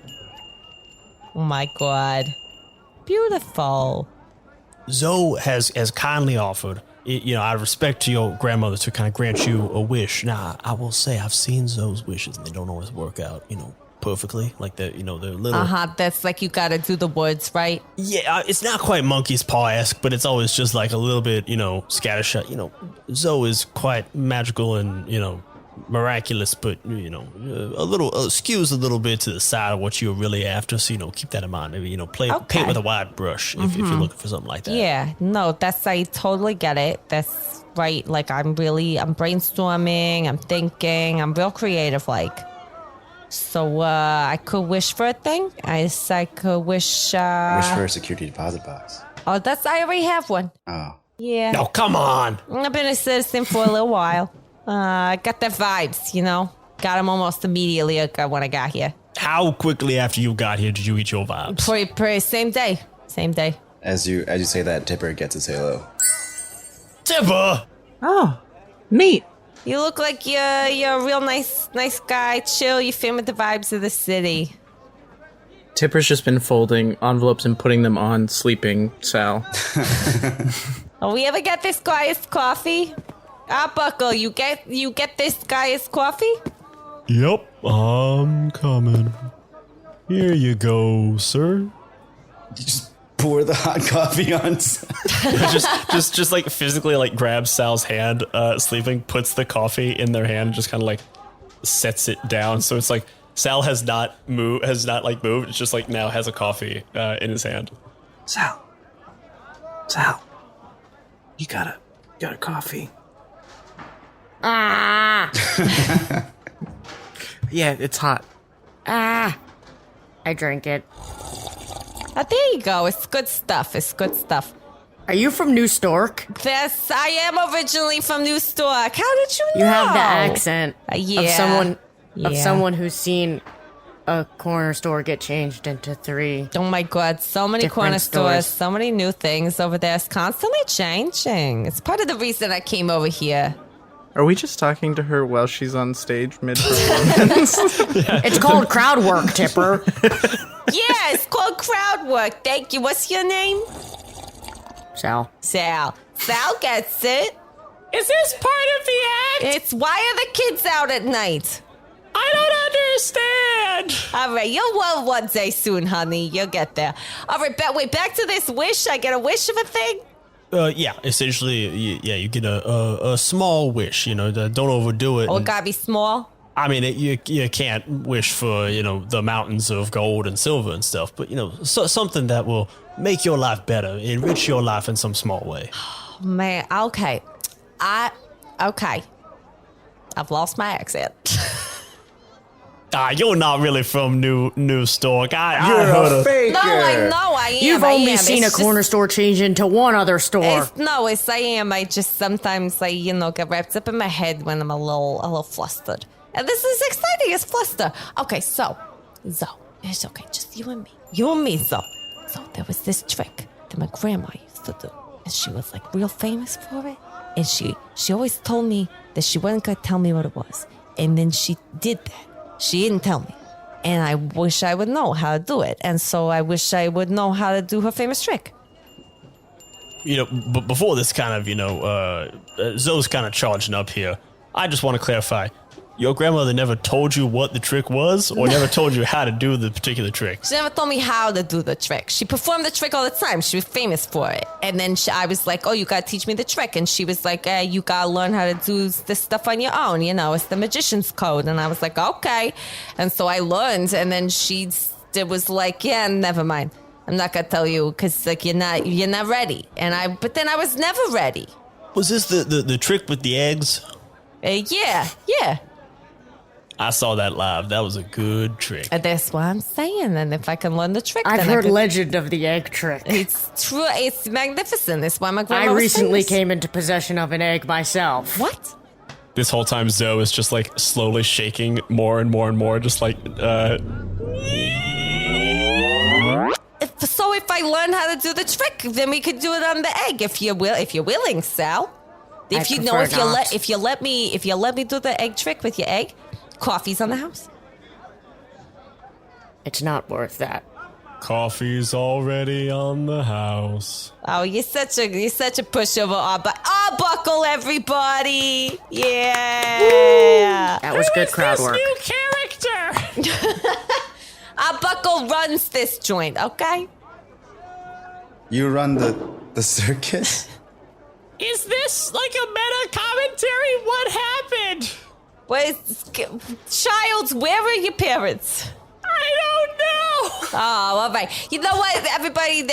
Oh my god. Beautiful. Zoe has kindly offered, out of respect to your grandmother, to kind of grant you a wish. Now, I will say I've seen Zoe's wishes and they don't always work out, perfectly. Like they're little. That's like you gotta do the woods, right? Yeah, it's not quite monkey's paw-esque, but it's always just like a little bit, scattershot. Zoe is quite magical and, miraculous, but, a little, skews a little bit to the side of what you're really after. So, keep that in mind. Maybe, paint with a wide brush if you're looking for something like that. Yeah, no, I totally get it. That's right. Like, I'm brainstorming, I'm thinking, I'm real creative, like. So, I could wish for a thing. I could wish, Wish for a security deposit box. Oh, I already have one. Oh. Yeah. No, come on. I've been a citizen for a little while. I got the vibes, Got them almost immediately when I got here. How quickly after you got here did you eat your vibes? Pretty same day. Same day. As you say that, Tipper gets his halo. Tipper! Oh, neat. You look like you're a real nice guy. Chill. You fit with the vibes of the city. Tipper's just been folding envelopes and putting them on sleeping Sal. Oh, we ever get this guy his coffee? Buckle, you get this guy his coffee? Yep, I'm coming. Here you go, sir. You just pour the hot coffee on. just like physically like grabs Sal's hand, sleeping, puts the coffee in their hand, and just kind of like sets it down. So it's like Sal has not moved. It's just like now has a coffee in his hand. Sal, you got a coffee. Ah! Yeah, it's hot. Ah! I drink it. There you go. It's good stuff. Are you from New Stork? Yes, I am originally from New Stork. How did you know? You have the accent yeah. of someone who's seen a corner store get changed into 3. Oh my God, so many different corner stores, stores. so many new things over there. It's constantly changing. It's part of the reason I came over here. Are we just talking to her while she's on stage mid-performance? It's called crowd work, Tipper. Yeah, it's called crowd work. Thank you. What's your name? Sal. Sal. Sal gets it. Is this part of the act? It's why are the kids out at night? I don't understand. All right, you'll well one day soon, honey. You'll get there. All right, wait, back to this wish. I get a wish of a thing? Yeah, essentially, you get a small wish, don't overdo it. Oh, it gotta be small? I mean, you can't wish for, the mountains of gold and silver and stuff, but, something that will make your life better, enrich your life in some small way. Man, okay. Okay. I've lost my accent. You're not really from New Stork. You're a faker. No, I know I am. You've only seen a corner store change into one other store. I am. I just sometimes get wrapped up in my head when I'm a little flustered. And this is exciting. It's fluster. Okay, so it's okay. Just you and me. You and me, So there was this trick that my grandma used to do, and she was like real famous for it. And she always told me that she wasn't gonna tell me what it was, and then she did that. She didn't tell me. And I wish I would know how to do it. And so I wish I would know how to do her famous trick. But before this kind of, Zoe's kind of charging up here, I just want to clarify. Your grandmother never told you what the trick was or never told you how to do the particular trick? She never told me how to do the trick. She performed the trick all the time. She was famous for it. And then I was like, oh, you got to teach me the trick. And she was like, you got to learn how to do this stuff on your own. It's the magician's code. And I was like, okay. And so I learned. And then it was like, yeah, never mind. I'm not going to tell you because you're not ready. But then I was never ready. Was this the trick with the eggs? Yeah. I saw that live. That was a good trick. And that's what I'm saying. And if I can learn the trick, I've then heard legend of the egg trick. It's true. It's magnificent. That's why my grandma I was recently famous. came into possession of an egg myself. What? This whole time, Zoe is just like slowly shaking more and more and more, just like. So if I learn how to do the trick, then we could do it on the egg. If you're willing, Sal. If you let me do the egg trick with your egg, coffee's on the house. It's not worth that. Coffee's already on the house. Oh, you're such a pushover. Buckle, everybody! Yeah. That was good crowd work. New character. Buckle runs this joint, okay? You run the circus? Is this like a meta commentary? What happened? Child, where are your parents? I don't know. Oh, all right. You know what, everybody?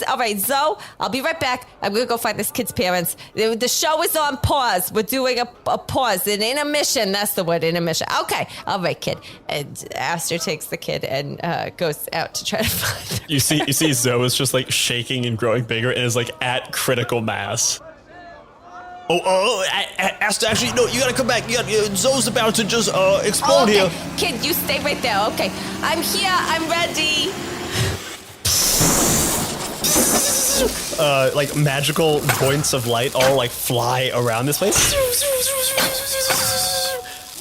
All right, Zoe, I'll be right back. I'm going to go find this kid's parents. The show is on pause. We're doing a pause, an intermission. That's the word, intermission. Okay. All right, kid. And Aster takes the kid and goes out to try to find them. You see Zoe is just like shaking and growing bigger and is like at critical mass. Aster, actually, no, you gotta come back. Zoe's about to just explode here. Kid, you stay right there. Okay. I'm here. I'm ready. Like magical points of light all like fly around this place.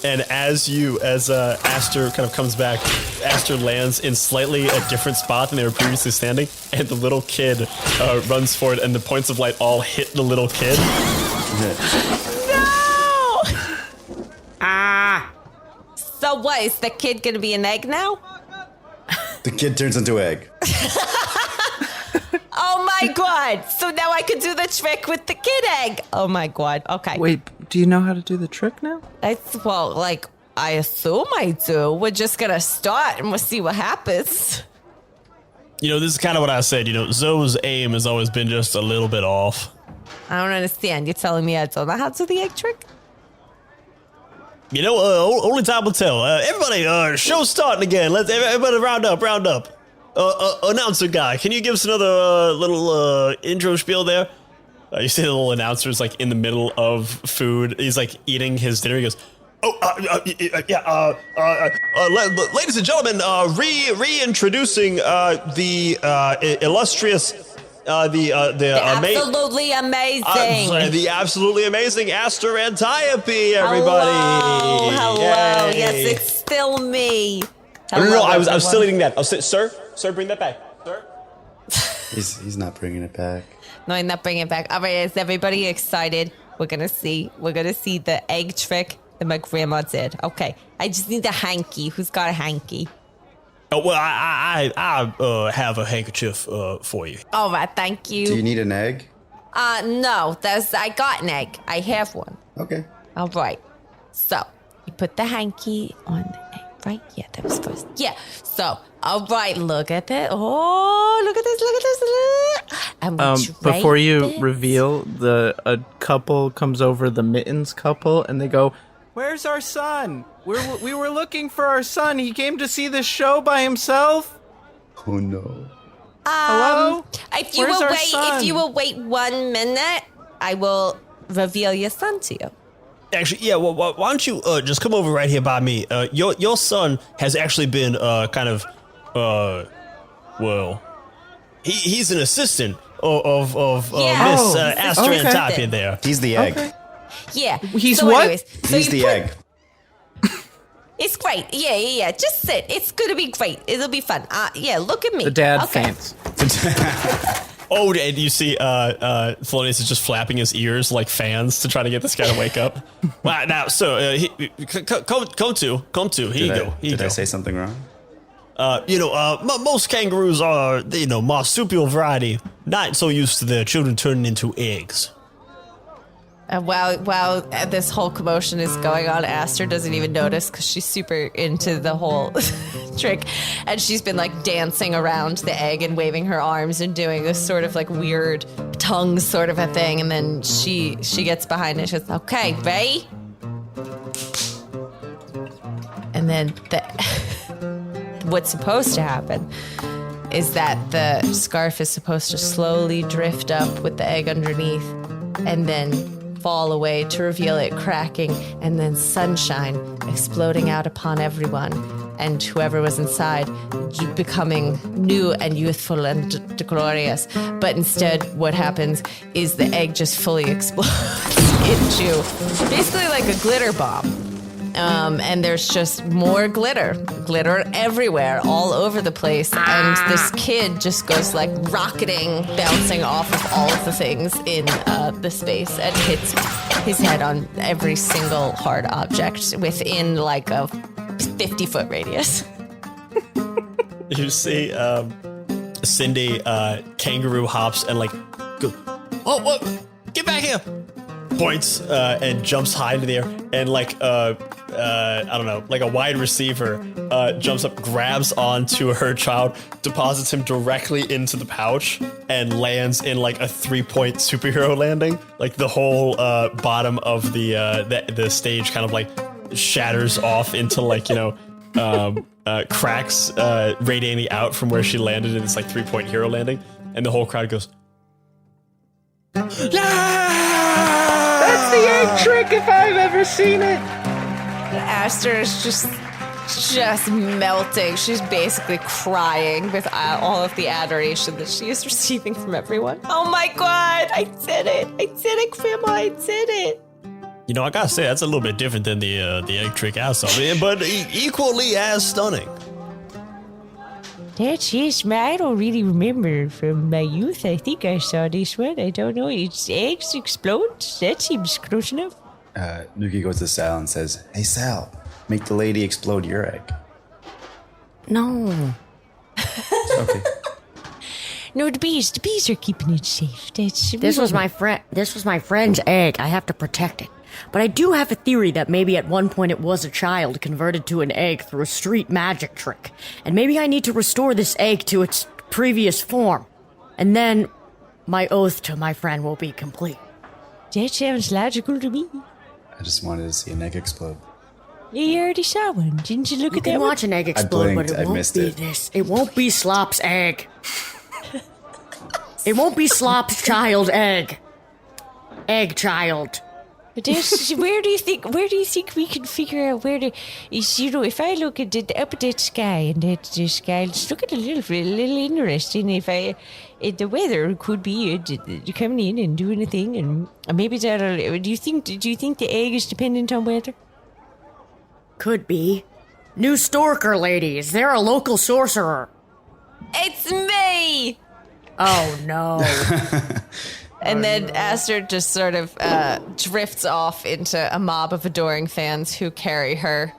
And as Aster kind of comes back, Aster lands in slightly a different spot than they were previously standing, and the little kid runs forward, and the points of light all hit the little kid. No! So what, is the kid gonna be an egg now? The kid turns into egg. Oh my god! So now I can do the trick with the kid egg. Oh my god. Okay. Wait, do you know how to do the trick now? I assume I do. We're just gonna start and we'll see what happens. You know, this is kind of what I said. You know, Zoe's aim has always been just a little bit off. I don't understand. You're telling me I don't know how to do the egg trick? You know, only time will tell. Everybody, show's starting again. Let's everybody round up. Announcer guy, can you give us another little intro spiel there? You see the little announcer's like in the middle of food. He's like eating his dinner. He goes, ladies and gentlemen, reintroducing the illustrious, the absolutely amazing, the absolutely amazing Aster Antiope, everybody. Hello. Yay. Yes, it's still me. No, I was still eating that. Sir, bring that back. Sir. He's not bringing it back. No, I'm not bringing it back. All right, is everybody excited? We're gonna see the egg trick that my grandma did. Okay, I just need a hanky. Who's got a hanky? Oh well, I have a handkerchief for you. All right, thank you. Do you need an egg? No, I got an egg. I have one. Okay. All right. So you put the hanky on the egg, right? Yeah, that was first. Yeah. So, all right, look at that. Oh, look at this. And before you reveal, a couple comes over, the Mittens couple, and they go, "Where's our son? We were looking for our son. He came to see this show by himself." Oh no. Hello? If you will wait 1 minute, I will reveal your son to you. Actually, yeah. Well, why don't you just come over right here by me? Your son has actually been he's an assistant of Miss Aster Antiope there. He's the egg. Okay. Yeah. He's what? Anyways, He's the egg. It's great. Yeah. Just sit. It's gonna be great. It'll be fun. Yeah. Look at me. The dad faints. Oh, and you see Thelonious is just flapping his ears like fans to try to get this guy to wake up. Wow, now, so, come to. Here you go. Did I say something wrong? Most kangaroos are, marsupial variety, not so used to their children turning into eggs. While this whole commotion is going on, Aster doesn't even notice because she's super into the whole trick, and she's been like dancing around the egg and waving her arms and doing this sort of like weird tongue sort of a thing, and then she gets behind it. She goes, "Okay, ready?" And then what's supposed to happen is that the scarf is supposed to slowly drift up with the egg underneath, and then fall away to reveal it cracking, and then sunshine exploding out upon everyone, and whoever was inside becoming new and youthful and glorious. But instead, what happens is the egg just fully explodes into basically like a glitter bomb. And there's just more glitter everywhere, all over the place. And this kid just goes like rocketing, bouncing off of all of the things in the space and hits his head on every single hard object within like a 50-foot radius. You see Cindy kangaroo hops and like goes, "Oh, what? Get back here!" Points and jumps high into the air, and like I don't know, like a wide receiver jumps up, grabs onto her child, deposits him directly into the pouch, and lands in like a 3-point superhero landing. Like the whole bottom of the stage kind of like shatters off into like cracks radiating out from where she landed in this like 3-point hero landing, and the whole crowd goes, That's the egg trick if I've ever seen it. Aster is just melting. She's basically crying with all of the adoration that she is receiving from everyone. Oh my god, I did it, Grandma, I did it. You know, I gotta say, that's a little bit different than the egg trick I saw, but equally as stunning. That's yes, I don't really remember from my youth. I think I saw this one. I don't know. It's eggs explode? That seems close enough. Nuki goes to Sal and says, "Hey Sal, make the lady explode your egg." No. Okay. No, the bees are keeping it safe. This was my friend's egg. I have to protect it. But I do have a theory that maybe at one point it was a child converted to an egg through a street magic trick. And maybe I need to restore this egg to its previous form. And then my oath to my friend will be complete. That sounds logical to me. I just wanted to see an egg explode. You already saw one. Didn't you look You at that can one? watch an egg explode, blinked, but I it won't missed be it. this. It won't be Slop's egg. It won't be Slop's child egg. Egg child. Where do you think we can figure out where to? If I look at up at that sky and that sky, let's look at a little interesting. If the weather could be coming in and doing a thing, and maybe that'll. Do you think the egg is dependent on weather? Could be. New Storker lady. Is there a local sorcerer? It's me! Oh no. And then Aster just sort of drifts off into a mob of adoring fans who carry her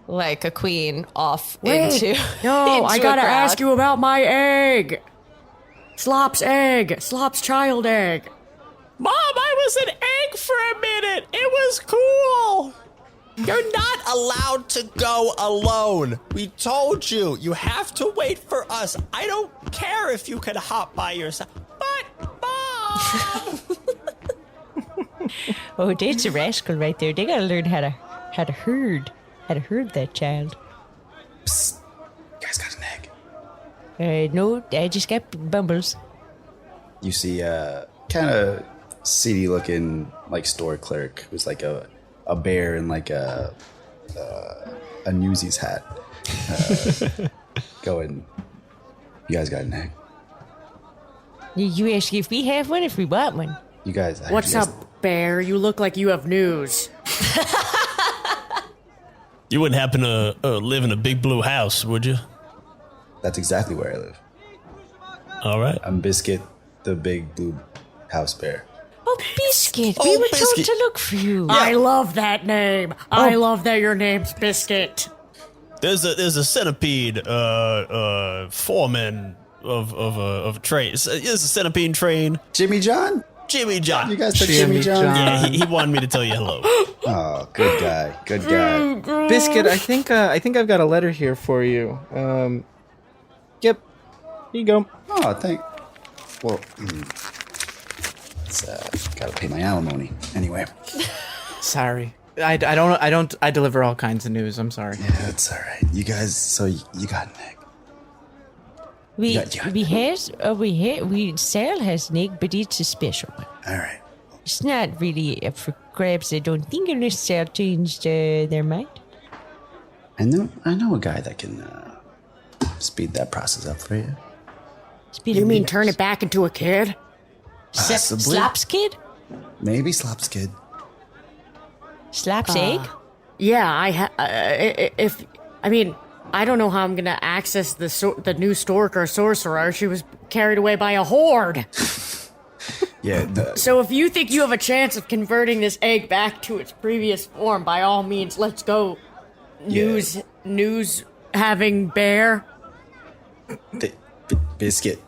like a queen off into No, into I a gotta crowd. ask you about my egg. Slop's egg. Slop's child egg. Mom, I was an egg for a minute. It was cool. You're not allowed to go alone. We told you. You have to wait for us. I don't care if you can hop by yourself. But, Mom! Oh, that's a rascal right there. They gotta learn how to herd that child. Psst. You guys got an egg. No, I just got bumbles. You see a kind of seedy looking like store clerk who's like a bear in like a Newsies hat. Going, you guys got an egg? You ask if we have one, if we want one. You guys. What's you guys- up, bear? You look like you have news. You wouldn't happen to live in a big blue house, would you? That's exactly where I live. All right. I'm Biscuit, the big blue house bear. Oh, Biscuit. Oh, We were Biscuit. told to look for you. I love that name. I love that your name's Biscuit. There's a centipede foreman of trains. There's a centipede train. Jimmy John? Jimmy John. You guys took Jimmy John? Yeah, he wanted me to tell you hello. Oh, good guy. Good guy. Biscuit, I think I've got a letter here for you. Yep. Here you go. Oh, well, gotta pay my alimony. Anyway. Sorry. I deliver all kinds of news. I'm sorry. Yeah, it's all right. You guys, so you got an egg. Sal has an egg, but it's a special one. All right. It's not really up for grabs, I don't think, unless Sal changed their mind. I know a guy that can speed that process up for you. You mean turn it back into a kid? Possibly. Slop's kid? Maybe Slop's kid. Slop's egg? Yeah, I don't know how I'm gonna access the new Storker sorcerer. She was carried away by a horde. Yeah. So if you think you have a chance of converting this egg back to its previous form, by all means, let's go. News having bear. Biscuit.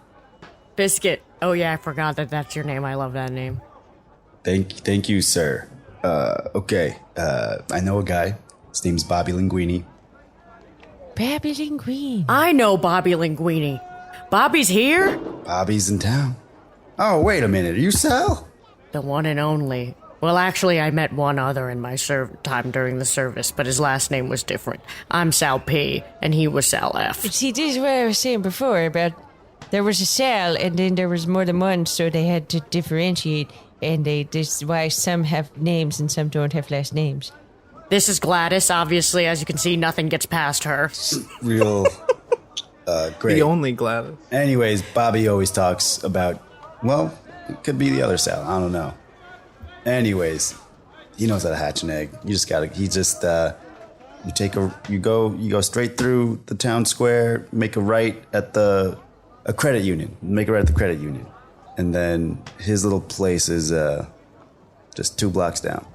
Biscuit. Oh yeah, I forgot that's your name. I love that name. Thank you, sir. Okay. I know a guy. His name's Bobby Linguini. Bobby Linguini. I know Bobby Linguini. Bobby's here? Bobby's in town. Oh, wait a minute. Are you Sal? The one and only. Well, actually, I met one other in my time during the service, but his last name was different. I'm Sal P, and he was Sal F. See, this is what I was saying before about there was a Sal, and then there was more than one, so they had to differentiate, and this is why some have names and some don't have last names. This is Gladys. Obviously, as you can see, nothing gets past her. Real great. The only Gladys. Anyways, Bobby always talks about, well, it could be the other Sal. I don't know. Anyways, he knows how to hatch an egg. You go straight through the town square, make a right at a credit union. Make a right at the credit union. And then his little place is just 2 blocks down.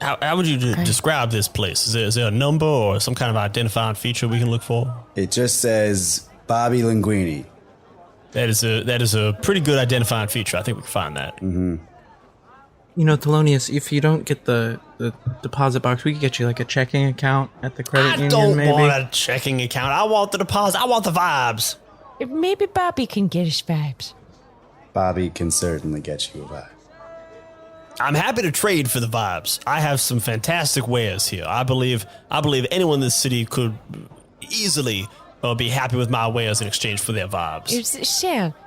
How would you describe this place? Is there a number or some kind of identifying feature we can look for? It just says Bobby Linguini. That is a pretty good identifying feature. I think we can find that. Mm-hmm. You know, Thelonious, if you don't get the deposit box, we could get you like a checking account at the credit union, don't maybe. want a checking account. I want the deposit. I want the vibes. Maybe Bobby can get us vibes. Bobby can certainly get you a vibe. I'm happy to trade for the vibes. I have some fantastic wares here. I believe anyone in this city could easily be happy with my wares in exchange for their vibes.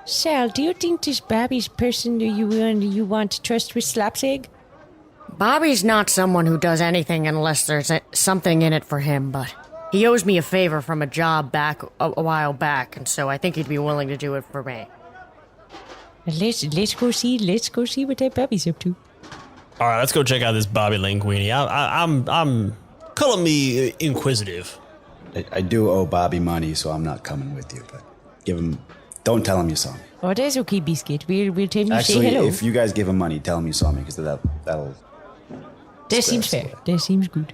Sal, do you think this Bobby's person you want to trust with Slop's egg? Bobby's not someone who does anything unless there's something in it for him, but he owes me a favor from a job back a while back, and so I think he'd be willing to do it for me. Let's go see what that Bobby's up to. All right, let's go check out this Bobby Linguini. I'm calling me inquisitive. I do owe Bobby money, so I'm not coming with you, but don't tell him you saw me. Oh, that's okay, Biscuit. We'll tell him Actually, say hello. if you guys give him money, tell him you saw me, because that'll... That seems fair. That seems good.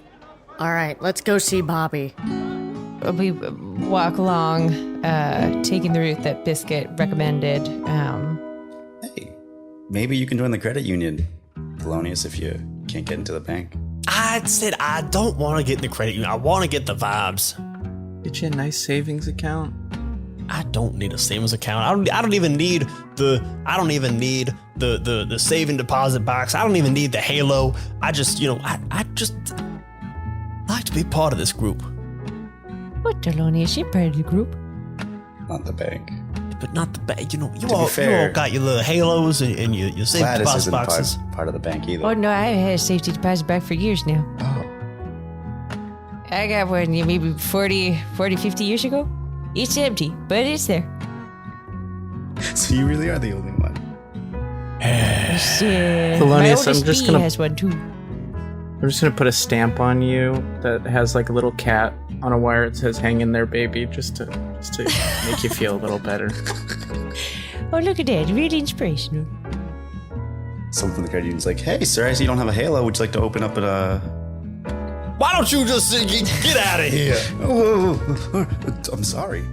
All right, let's go see Bobby. We walk along, taking the route that Biscuit recommended. Hey, maybe you can join the credit union, Thelonious, if you can't get into the bank. I said I don't want to get in the credit union. I want to get the vibes. Get you a nice savings account. I don't need a savings account. I don't even need the saving deposit box. I don't even need the halo. I just like to be part of this group. What, Thelonious? You're part of the group. Not the bank. But not the bank. You be all fair, got your little halos and your saving Gladys deposit isn't boxes. part of the bank either. Oh, no, I had a safety deposit back for years now. Oh. I got one maybe 40, 50 years ago. It's empty, but it's there. So you really are the only one. My Thelonious, oldest I'm just bee gonna- has one too. I'm just gonna put a stamp on you that has like a little cat on a wire. It says "Hang in there, baby," just to make you feel a little better. Oh, look at that. Really inspirational. Someone from the credit union's like, hey, sir, I see you don't have a halo. Would you like to open up a... Why don't you just get out of here? Oh, I'm sorry.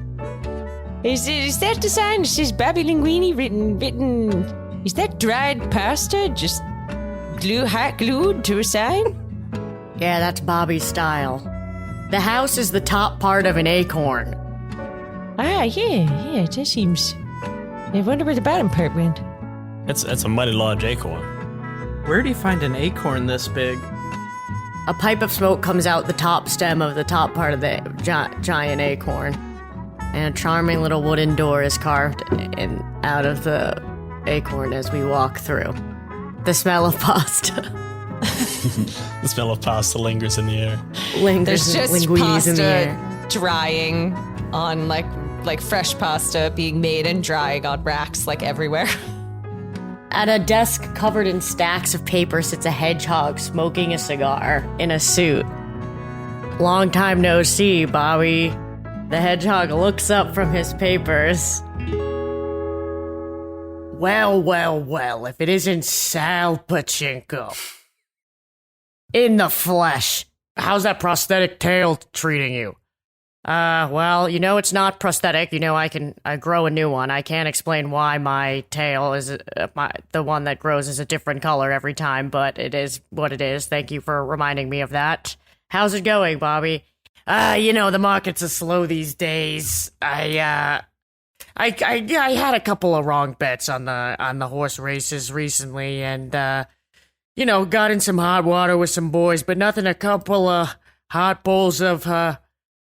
Is that the sign? It says Bobby Linguini written. Is that dried pasta just hot glued to a sign? Yeah, that's Bobby's style. The house is the top part of an acorn. Ah, yeah, that seems... I wonder where the bottom part went. That's a mighty large acorn. Where do you find an acorn this big? A pipe of smoke comes out the top stem of the top part of the giant acorn. And a charming little wooden door is carved out of the acorn as we walk through. The smell of pasta The smell of pasta lingers in the air. lingers. There's just linguines in the air. pasta drying on like fresh pasta being made and drying on racks like everywhere. At a desk covered in stacks of paper sits a hedgehog smoking a cigar in a suit. Long time no see, Bobby. The hedgehog looks up from his papers. Well, if it isn't Sal Pachinko. In the flesh. How's that prosthetic tail treating you? Well, it's not prosthetic. I grow a new one. I can't explain why my tail is the one that grows is a different color every time, but it is what it is. Thank you for reminding me of that. How's it going, Bobby? The markets are slow these days. I had a couple of wrong bets on the horse races recently, and got in some hot water with some boys, but nothing a couple of hot bowls of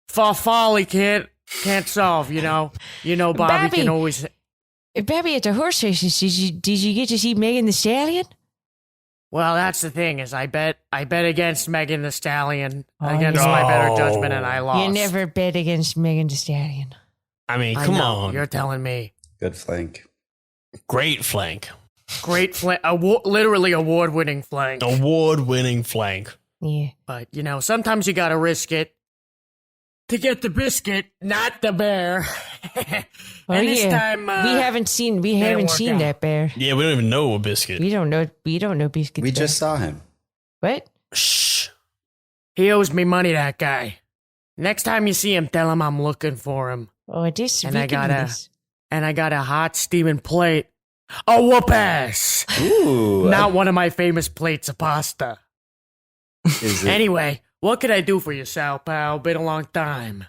folly can't solve. Bobby can always. Bobby, at the horse races, did you get to see Megan the Stallion? Well, that's the thing is I bet against Megan the Stallion against my better judgment, and I lost. You never bet against Megan the Stallion. I mean, I come know, on. you're telling me. Good flank. Great flank. Great flank, literally award-winning flank. Award-winning flank. Yeah. But sometimes you gotta risk it to get the biscuit, not the bear. And this time, we haven't seen out. that bear. Yeah, we don't even know a biscuit. We don't know Biscuit. We just saw him. What? Shh. He owes me money, that guy. Next time you see him, tell him I'm looking for him. Oh, this And we I can got do a this. and I got a hot steaming plate. A whoop ass. Ooh. Not one of my famous plates of pasta. Is it? Anyway, what could I do for you, Sal pal? Been a long time.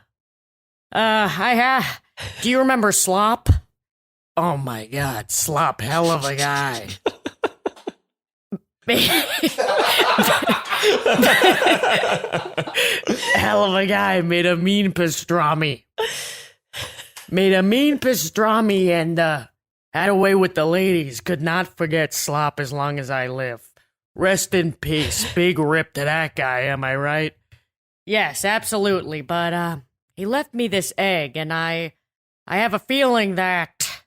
Do you remember Slop? Oh my god, Slop, hell of a guy. Hell of a guy, made a mean pastrami. And had a way with the ladies. Could not forget Slop as long as I live. Rest in peace. Big rip to that guy, am I right? Yes, absolutely, but he left me this egg, and I have a feeling that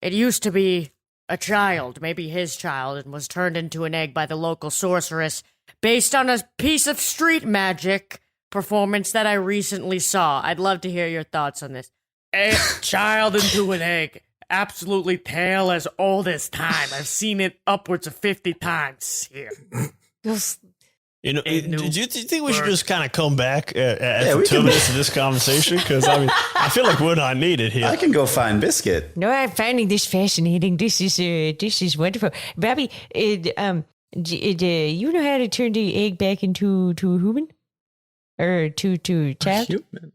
it used to be a child, maybe his child, and was turned into an egg by the local sorceress based on a piece of street magic performance that I recently saw. I'd love to hear your thoughts on this. A child into an egg. Absolutely tale as old as time. I've seen it upwards of 50 times here. You know, do you think we should Bird. just kind of come back Yeah, after we 2 can- minutes of this conversation? Because I feel like we're not needed here. I can go find Biscuit. No, I'm finding this fascinating. This is wonderful. Bobby, you know how to turn the egg back into a human? Or to child? Human.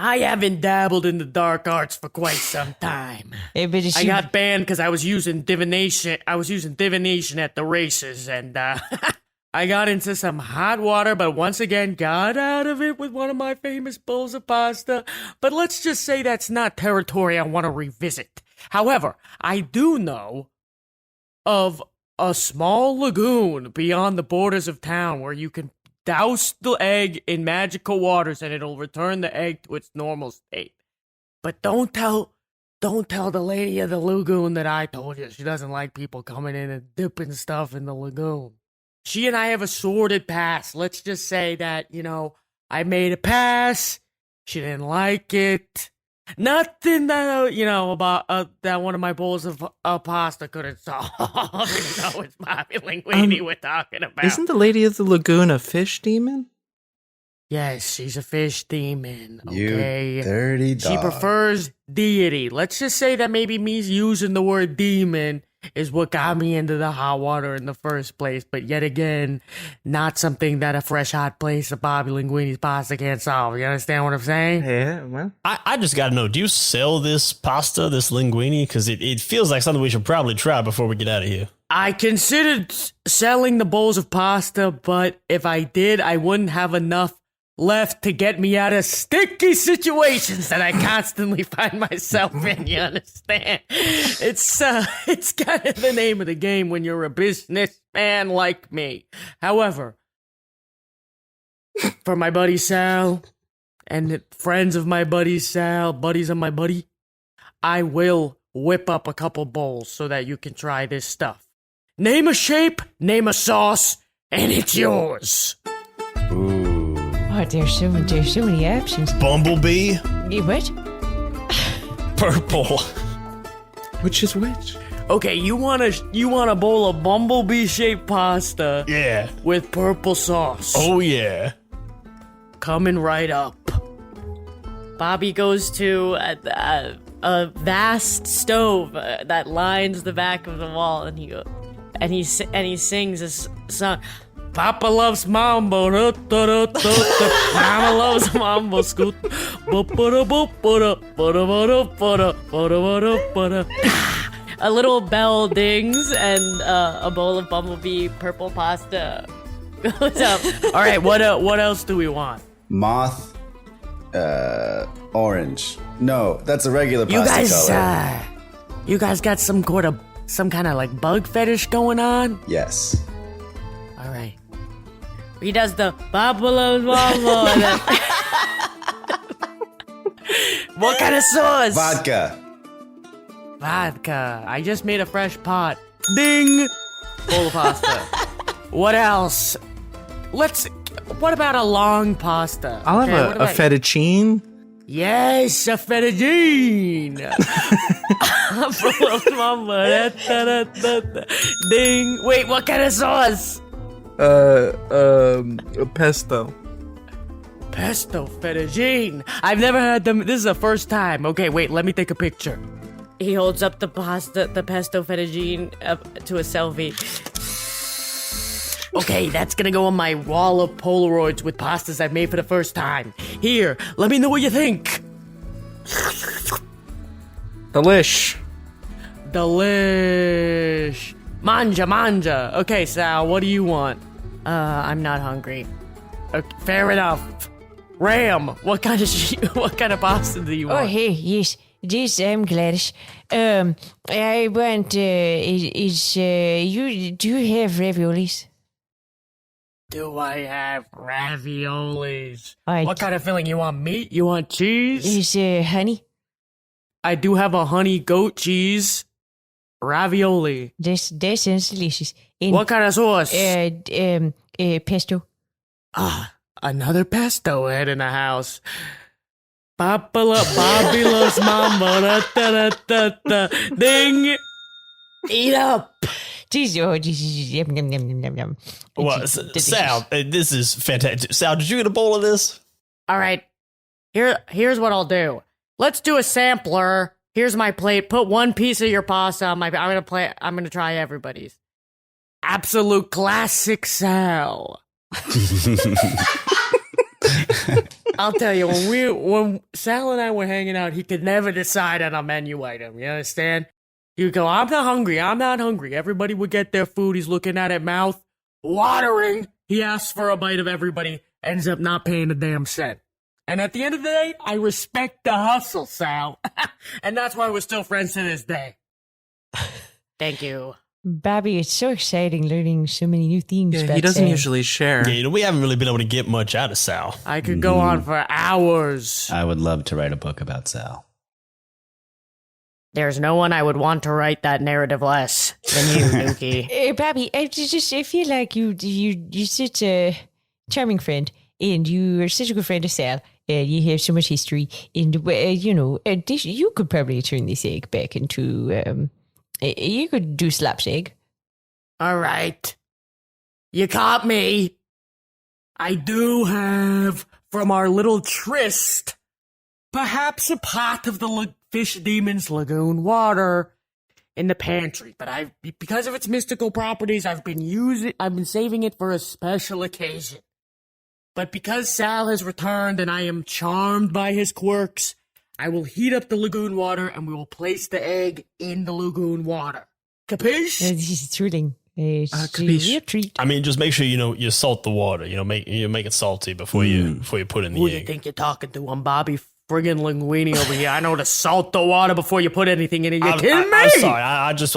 I haven't dabbled in the dark arts for quite some time. But it's I got banned because I was using divination. I was using divination at the races, and I got into some hot water, but once again got out of it with one of my famous bowls of pasta. But let's just say that's not territory I want to revisit. However, I do know of a small lagoon beyond the borders of town where you can douse the egg in magical waters and it'll return the egg to its normal state. But don't tell the lady of the lagoon that I told you. She doesn't like people coming in and dipping stuff in the lagoon. She and I have a sordid past. Let's just say that, I made a pass. She didn't like it. Nothing that, about that one of my bowls of pasta couldn't solve. No, it's Bobby Linguini we're talking about. Isn't the Lady of the Lagoon a fish demon? Yes, she's a fish demon, You okay? dirty dog. She prefers deity. Let's just say that maybe me using the word demon is what got me into the hot water in the first place. But yet again, not something that a fresh hot place of Bobby Linguini's pasta can't solve. You understand what I'm saying? Yeah, well. I just got to know, do you sell this pasta, this linguine? Because it feels like something we should probably try before we get out of here. I considered selling the bowls of pasta, but if I did, I wouldn't have enough left to get me out of sticky situations that I constantly find myself in, you understand? It's kind of the name of the game when you're a businessman like me. However, for my buddy Sal and friends of my buddy Sal, buddies of my buddy, I will whip up a couple bowls so that you can try this stuff. Name a shape, name a sauce, and it's yours. Ooh. Oh, there's so many options. Bumblebee, What? purple. Which is which? Okay, you want a bowl of bumblebee shaped pasta Yeah. with purple sauce. Oh, yeah. Coming right up. Bobby goes to a vast stove that lines the back of the wall, and he sings this song. Papa loves mambo, Mama loves mambo, scoot. A little bell dings, and a bowl of bumblebee purple pasta goes up. All right, what else do we want? Moth, orange. No, that's a regular pasta color. You guys got some kind of like bug fetish going on? Yes. All right. He does the bubble. What kind of sauce? Vodka. I just made a fresh pot. Ding. Bowl of pasta. What else? What about a long pasta? I'll have a fettuccine. Yes, a fettuccine. Ding. Wait, what kind of sauce? Pesto. Pesto fettuccine. I've never had them. This is the first time. Okay, wait, let me take a picture. He holds up the pesto fettuccine to a selfie. Okay, that's gonna go on my wall of Polaroids with pastas I've made for the first time. Here, let me know what you think. Delish. Delish. Manja. Okay, Sal, what do you want? I'm not hungry. Okay, fair enough. Ram, what kind of pasta do you Oh, want? hey, yes. This, I'm Gladys. I want, do you have raviolis? Do I have raviolis? I What kind of filling? You want meat? You want cheese? Is, honey? I do have a honey goat cheese ravioli. That sounds delicious. And, What kind of sauce? pesto. Another pesto head in the house. Babulos mama, da. Ding! Eat up! This is yum, yum, yum, yum, yum. Well, Sal, this is fantastic. Sal, did you get a bowl of this? All right, here's what I'll do. Let's do a sampler. Here's my plate. Put one piece of your pasta on my. I'm gonna try everybody's. Absolute classic Sal. I'll tell you, when Sal and I were hanging out, he could never decide on a menu item. You understand? He'd go, I'm not hungry. Everybody would get their food. He's looking at it, mouth watering. He asks for a bite of everybody, ends up not paying a damn cent. And at the end of the day, I respect the hustle, Sal. And that's why we're still friends to this day. Thank you. Bobby, it's so exciting learning so many new things. Yeah, about he doesn't Sal. usually share. Yeah, we haven't really been able to get much out of Sal. I could go on for hours. I would love to write a book about Sal. There's no one I would want to write that narrative less than you, Nuki. Bobby, I feel like you're such a charming friend, and you are such a good friend of Sal, and you have so much history, and you could probably turn this egg back into you could do slap's egg. All right. You caught me. I do have, from our little tryst, perhaps a pot of the Fish Demon's Lagoon water in the pantry. But because of its mystical properties, I've been saving it for a special occasion. But because Sal has returned and I am charmed by his quirks, I will heat up the lagoon water and we will place the egg in the lagoon water. Capiche? This is thrilling. It's a capiche. real treat. I mean, just make sure you salt the water. Make it salty before you put in the Who do you egg. think you're talking to? I'm Bobby friggin' Linguini over here. I know to salt the water before you put anything in it. You kidding me? I'm sorry.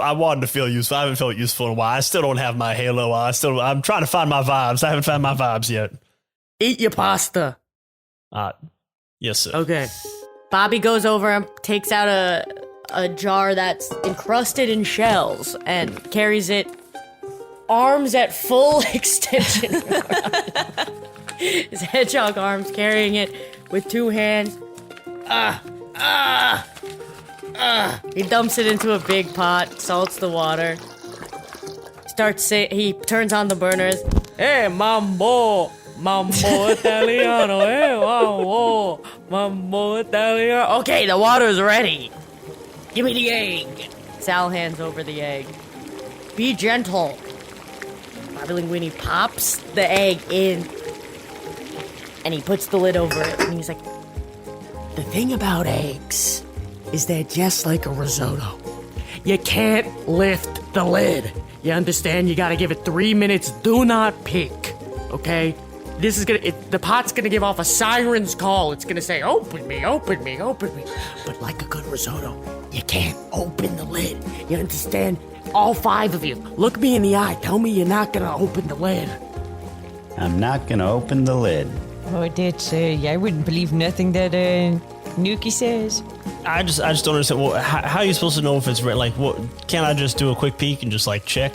I wanted to feel useful. I haven't felt useful in a while. I still don't have my halo. I'm trying to find my vibes. I haven't found my vibes yet. Eat your pasta. Yes, sir. Okay. Bobby goes over and takes out a jar that's encrusted in shells and carries it, arms at full extension. His hedgehog arms carrying it with two hands. He dumps it into a big pot, salts the water. He turns on the burners. Hey, mambo Italiano. Hey, mambo Italiano. Okay, the water's ready. Give me the egg. Sal hands over the egg. Be gentle. Bobby Linguini pops the egg in, and he puts the lid over it, and he's like, The thing about eggs is they're just like a risotto. You can't lift the lid. You understand? You gotta give it 3 minutes. Do not peek. Okay? This is the pot's gonna give off a siren's call. It's gonna say, open me, open me, open me. But like a good risotto, you can't open the lid. You understand? All 5 of you, look me in the eye. Tell me you're not gonna open the lid. I'm not gonna open the lid. Oh, that's I wouldn't believe nothing that Nuki says. I just don't understand. Well, how are you supposed to know if it's red? Like, what? Can't I just do a quick peek and just like check,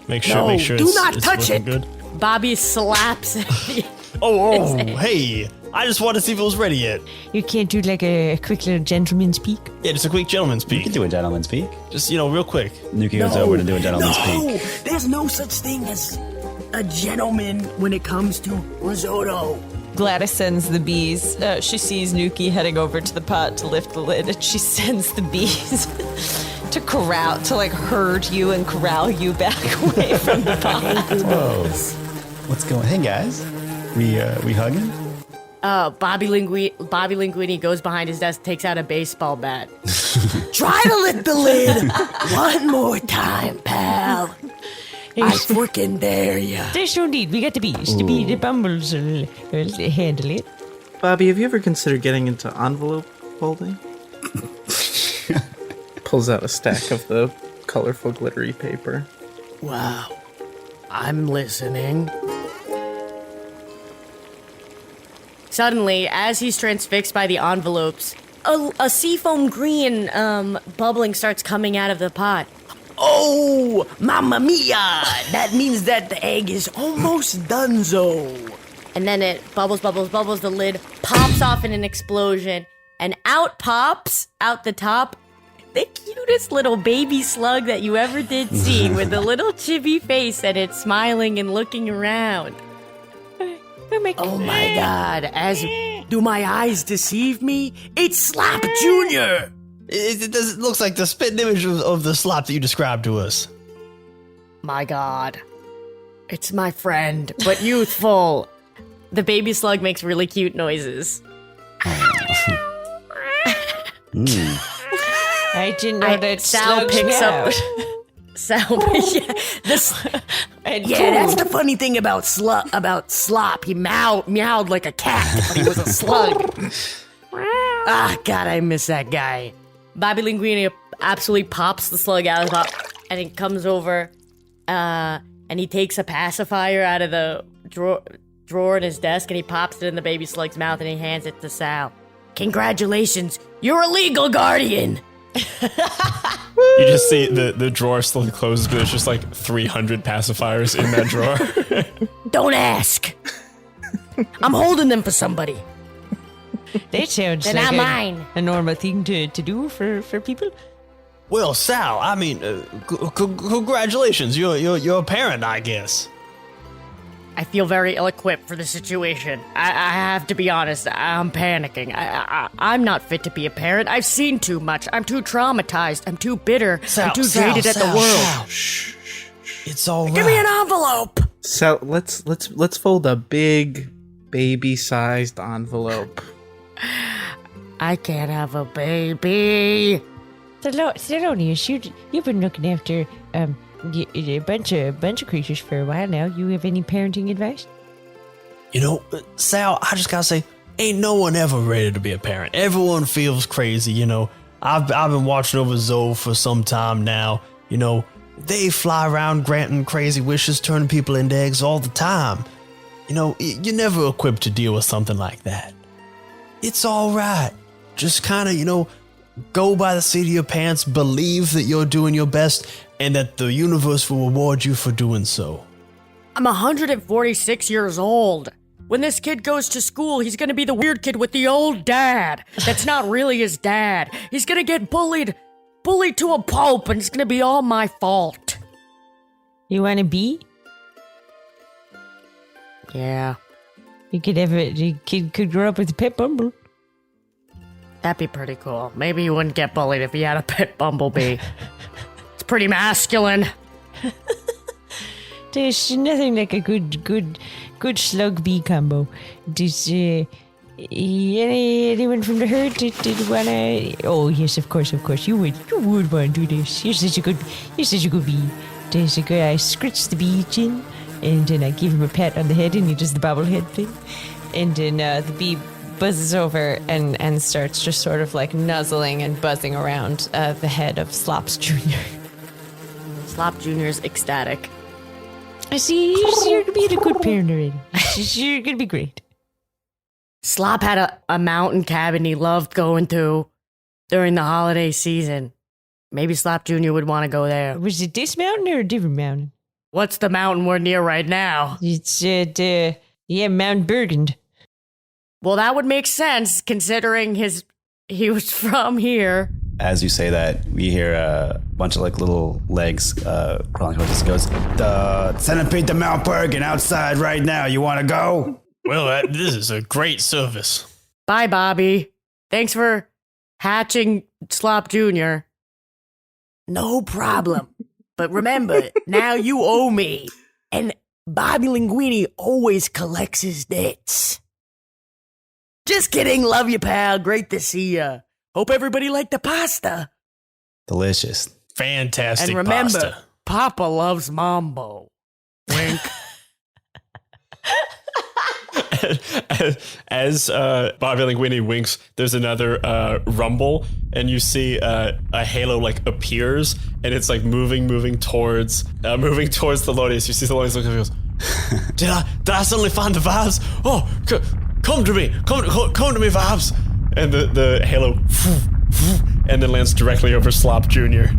make sure No, do it's, not it's touch looking it. good? Bobby slaps it. Oh, hey! I just wanted to see if it was ready yet. You can't do like a quick little gentleman's peek? Yeah, just a quick gentleman's You peek. can do a gentleman's peek. Just real quick. Nuki goes over to do a gentleman's peek. There's no such thing as a gentleman when it comes to risotto. Gladys sends the bees. She sees Nuki heading over to the pot to lift the lid, and she sends the bees to corral, to like herd you and corral you back away from the pot. Whoa. What's going on? Hey, guys. We hugging? Bobby Linguini goes behind his desk, takes out a baseball bat. Try to lift the lid one more time, pal. I freaking dare ya. There's no need. We got the bees. The bumbles will handle it. Bobby, have you ever considered getting into envelope folding? Pulls out a stack of the colorful, glittery paper. Wow. I'm listening. Suddenly, as he's transfixed by the envelopes, a seafoam green bubbling starts coming out of the pot. Oh, mamma mia! That means that the egg is almost donezo. And then it bubbles, the lid pops off in an explosion, and out the top, the cutest little baby slug that you ever did see, with a little chibi face, and it's smiling and looking around. Oh my god, do my eyes deceive me? It's Slap Jr.! It looks like the spitting image of the slop that you described to us. My god. It's my friend, but youthful. The baby slug makes really cute noises. I didn't know that Sal slugs picks up. meowed. Sal, That's the funny thing about Slop. He meowed like a cat, but he was a slug. God, I miss that guy. Bobby Linguini absolutely pops the slug out of the pot, and he comes over, and he takes a pacifier out of the drawer in his desk, and he pops it in the baby slug's mouth, and he hands it to Sal. Congratulations, you're a legal guardian. You just see the drawer slowly closes, but there's just like 300 pacifiers in that drawer. Don't ask. I'm holding them for somebody. That sounds They're like not mine. a normal thing to do for people. Well, Sal, I mean, congratulations. You're a parent, I guess. I feel very ill-equipped for the situation. I have to be honest, I'm panicking. I'm not fit to be a parent. I've seen too much. I'm too traumatized. I'm too bitter. I'm too jaded at the world. Shh. It's all right. Give me an envelope. So let's fold a big baby-sized envelope. I can't have a baby. Thelonious, you've been looking after a bunch of creatures for a while now. You have any parenting advice? You know, Sal, I just gotta say, ain't no one ever ready to be a parent. Everyone feels crazy, you know. I've been watching over Zoe for some time now. You know, they fly around granting crazy wishes, turning people into eggs all the time. You know, you're never equipped to deal with something like that. It's all right. Just kind of, you know, go by the seat of your pants, believe that you're doing your best, and that the universe will reward you for doing so. I'm 146 years old. When this kid goes to school, he's gonna be the weird kid with the old dad. That's not really his dad. He's gonna get bullied to a pulp, and it's gonna be all my fault. You want to be? Yeah, You could grow up with a pet bumble. that'd be pretty cool. Maybe he wouldn't get bullied if he had a pet bumblebee. It's pretty masculine. There's nothing like a good slug bee combo. Does anyone from the herd did wanna? Oh yes, of course. You would want to do this. You're such a good bee. There's a good. I scritch the bee chin, and then I give him a pat on the head, and he does the bobblehead thing, and then the bee buzzes over and starts just sort of like nuzzling and buzzing around the head of Slops Jr. Slop Jr.'s ecstatic. I see you're being a good parent already. You're gonna be great. Slop had a mountain cabin he loved going to during the holiday season. Maybe Slop Jr. would want to go there. Was it this mountain or a different mountain? What's the mountain we're near right now? It's at Mount Bergend. Well, that would make sense considering he was from here. As you say that, we hear a bunch of like little legs crawling towards us. It goes, the centipede to Mount Bergen outside right now. You want to go? Well, this is a great service. Bye, Bobby. Thanks for hatching Slop Jr. No problem. But remember, now you owe me. And Bobby Linguini always collects his debts. Just kidding. Love you, pal. Great to see ya. Hope everybody liked the pasta. Delicious. Fantastic And remember, pasta. Papa loves Mambo. Wink. As Bobby Linguini winks, there's another rumble, and you see a halo like appears, and it's like moving towards Thelonious. You see Thelonious look and goes, "Did I suddenly find the vibes? Oh, come to me, come to me, vibes!" And the halo, and then lands directly over Slop Jr.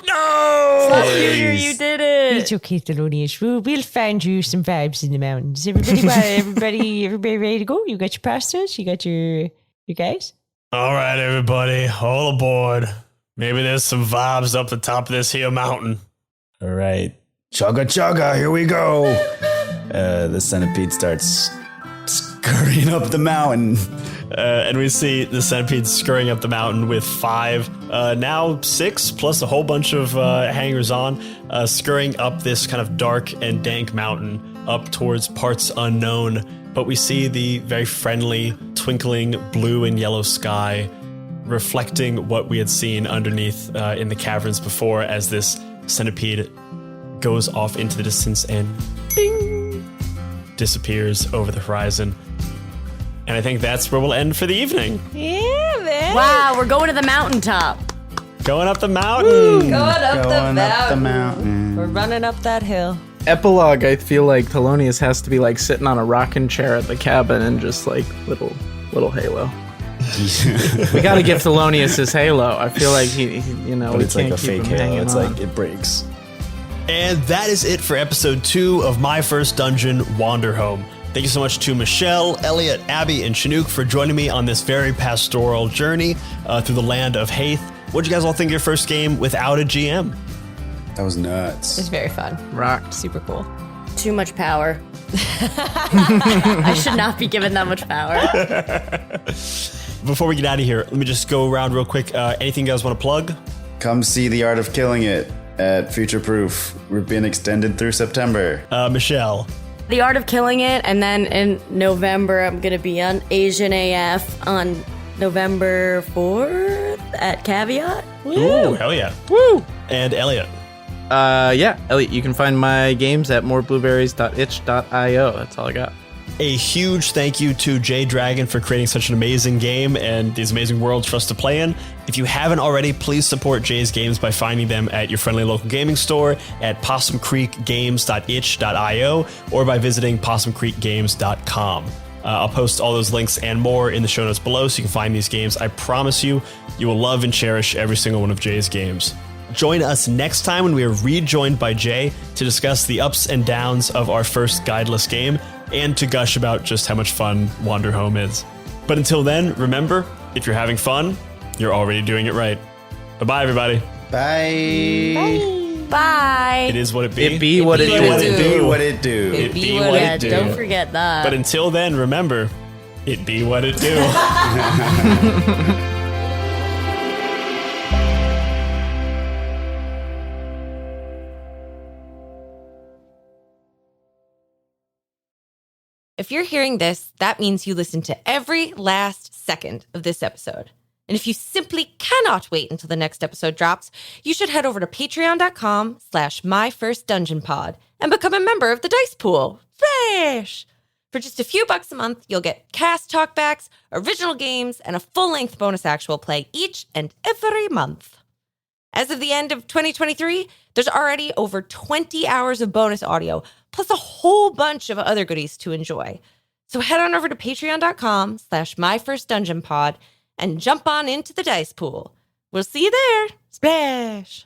No! Slop Jr., you did it. It's okay, Thelonious. We'll find you some vibes in the mountains. Everybody ready to go? You got your pastas? You got your guys? All right, everybody, all aboard. Maybe there's some vibes up the top of this here mountain. All right. Chugga chugga, here we go. The centipede starts scurrying up the mountain. And we see the centipede scurrying up the mountain with 5, now 6, plus a whole bunch of hangers-on, scurrying up this kind of dark and dank mountain up towards parts unknown. But we see the very friendly, twinkling blue and yellow sky reflecting what we had seen underneath in the caverns before as this centipede goes off into the distance and bing, disappears over the horizon. And I think that's where we'll end for the evening. Yeah, man. Wow, we're going to the mountaintop. Going up the mountain. Going up the mountain. mountain. We're running up that hill. Epilogue, I feel like Thelonious has to be like sitting on a rocking chair at the cabin and just like little Halo. We gotta give Thelonious his Halo. I feel like he But we it's like can't a keep fake him halo. hanging It's on. like it breaks. And that is it for episode 2 of My First Dungeon, Wanderhome. Thank you so much to Michelle, Elliot, Abby, and Chinook for joining me on this very pastoral journey through the land of Hæth. What did you guys all think of your first game without a GM? That was nuts. It's very fun. Rocked. Super cool. Too much power. I should not be given that much power. Before we get out of here, let me just go around real quick. Anything you guys want to plug? Come see The Art of Killing It at Future Proof. We've been extended through September. Michelle. The Art of Killing It, and then in November, I'm going to be on Asian AF on November 4th at Caveat. Ooh, hell yeah. Woo! And Elliot. Yeah, Elliot, you can find my games at moreblueberries.itch.io. That's all I got. A huge thank you to Jay Dragon for creating such an amazing game and these amazing worlds for us to play in. If you haven't already, please support Jay's games by finding them at your friendly local gaming store at possumcreekgames.itch.io or by visiting possumcreekgames.com. I'll post all those links and more in the show notes below so you can find these games. I promise you, you will love and cherish every single one of Jay's games. Join us next time when we are rejoined by Jay to discuss the ups and downs of our first guideless game and to gush about just how much fun Wanderhome is. But until then, remember, if you're having fun, you're already doing it right. Bye-bye, everybody. Bye. Bye. It is what it be. It be what it be do. what it Do do. what it do. It be what what Yeah, it do. don't forget that. But until then, remember, it be what it do. If you're hearing this, that means you listened to every last second of this episode. And if you simply cannot wait until the next episode drops, you should head over to patreon.com/myfirstdungeonpod and become a member of the Dice Pool. Fresh! For just a few bucks a month, you'll get cast talkbacks, original games, and a full-length bonus actual play each and every month. As of the end of 2023, there's already over 20 hours of bonus audio, plus a whole bunch of other goodies to enjoy. So head on over to patreon.com/myfirstdungeonpod and jump on into the Dice Pool. We'll see you there. Splash!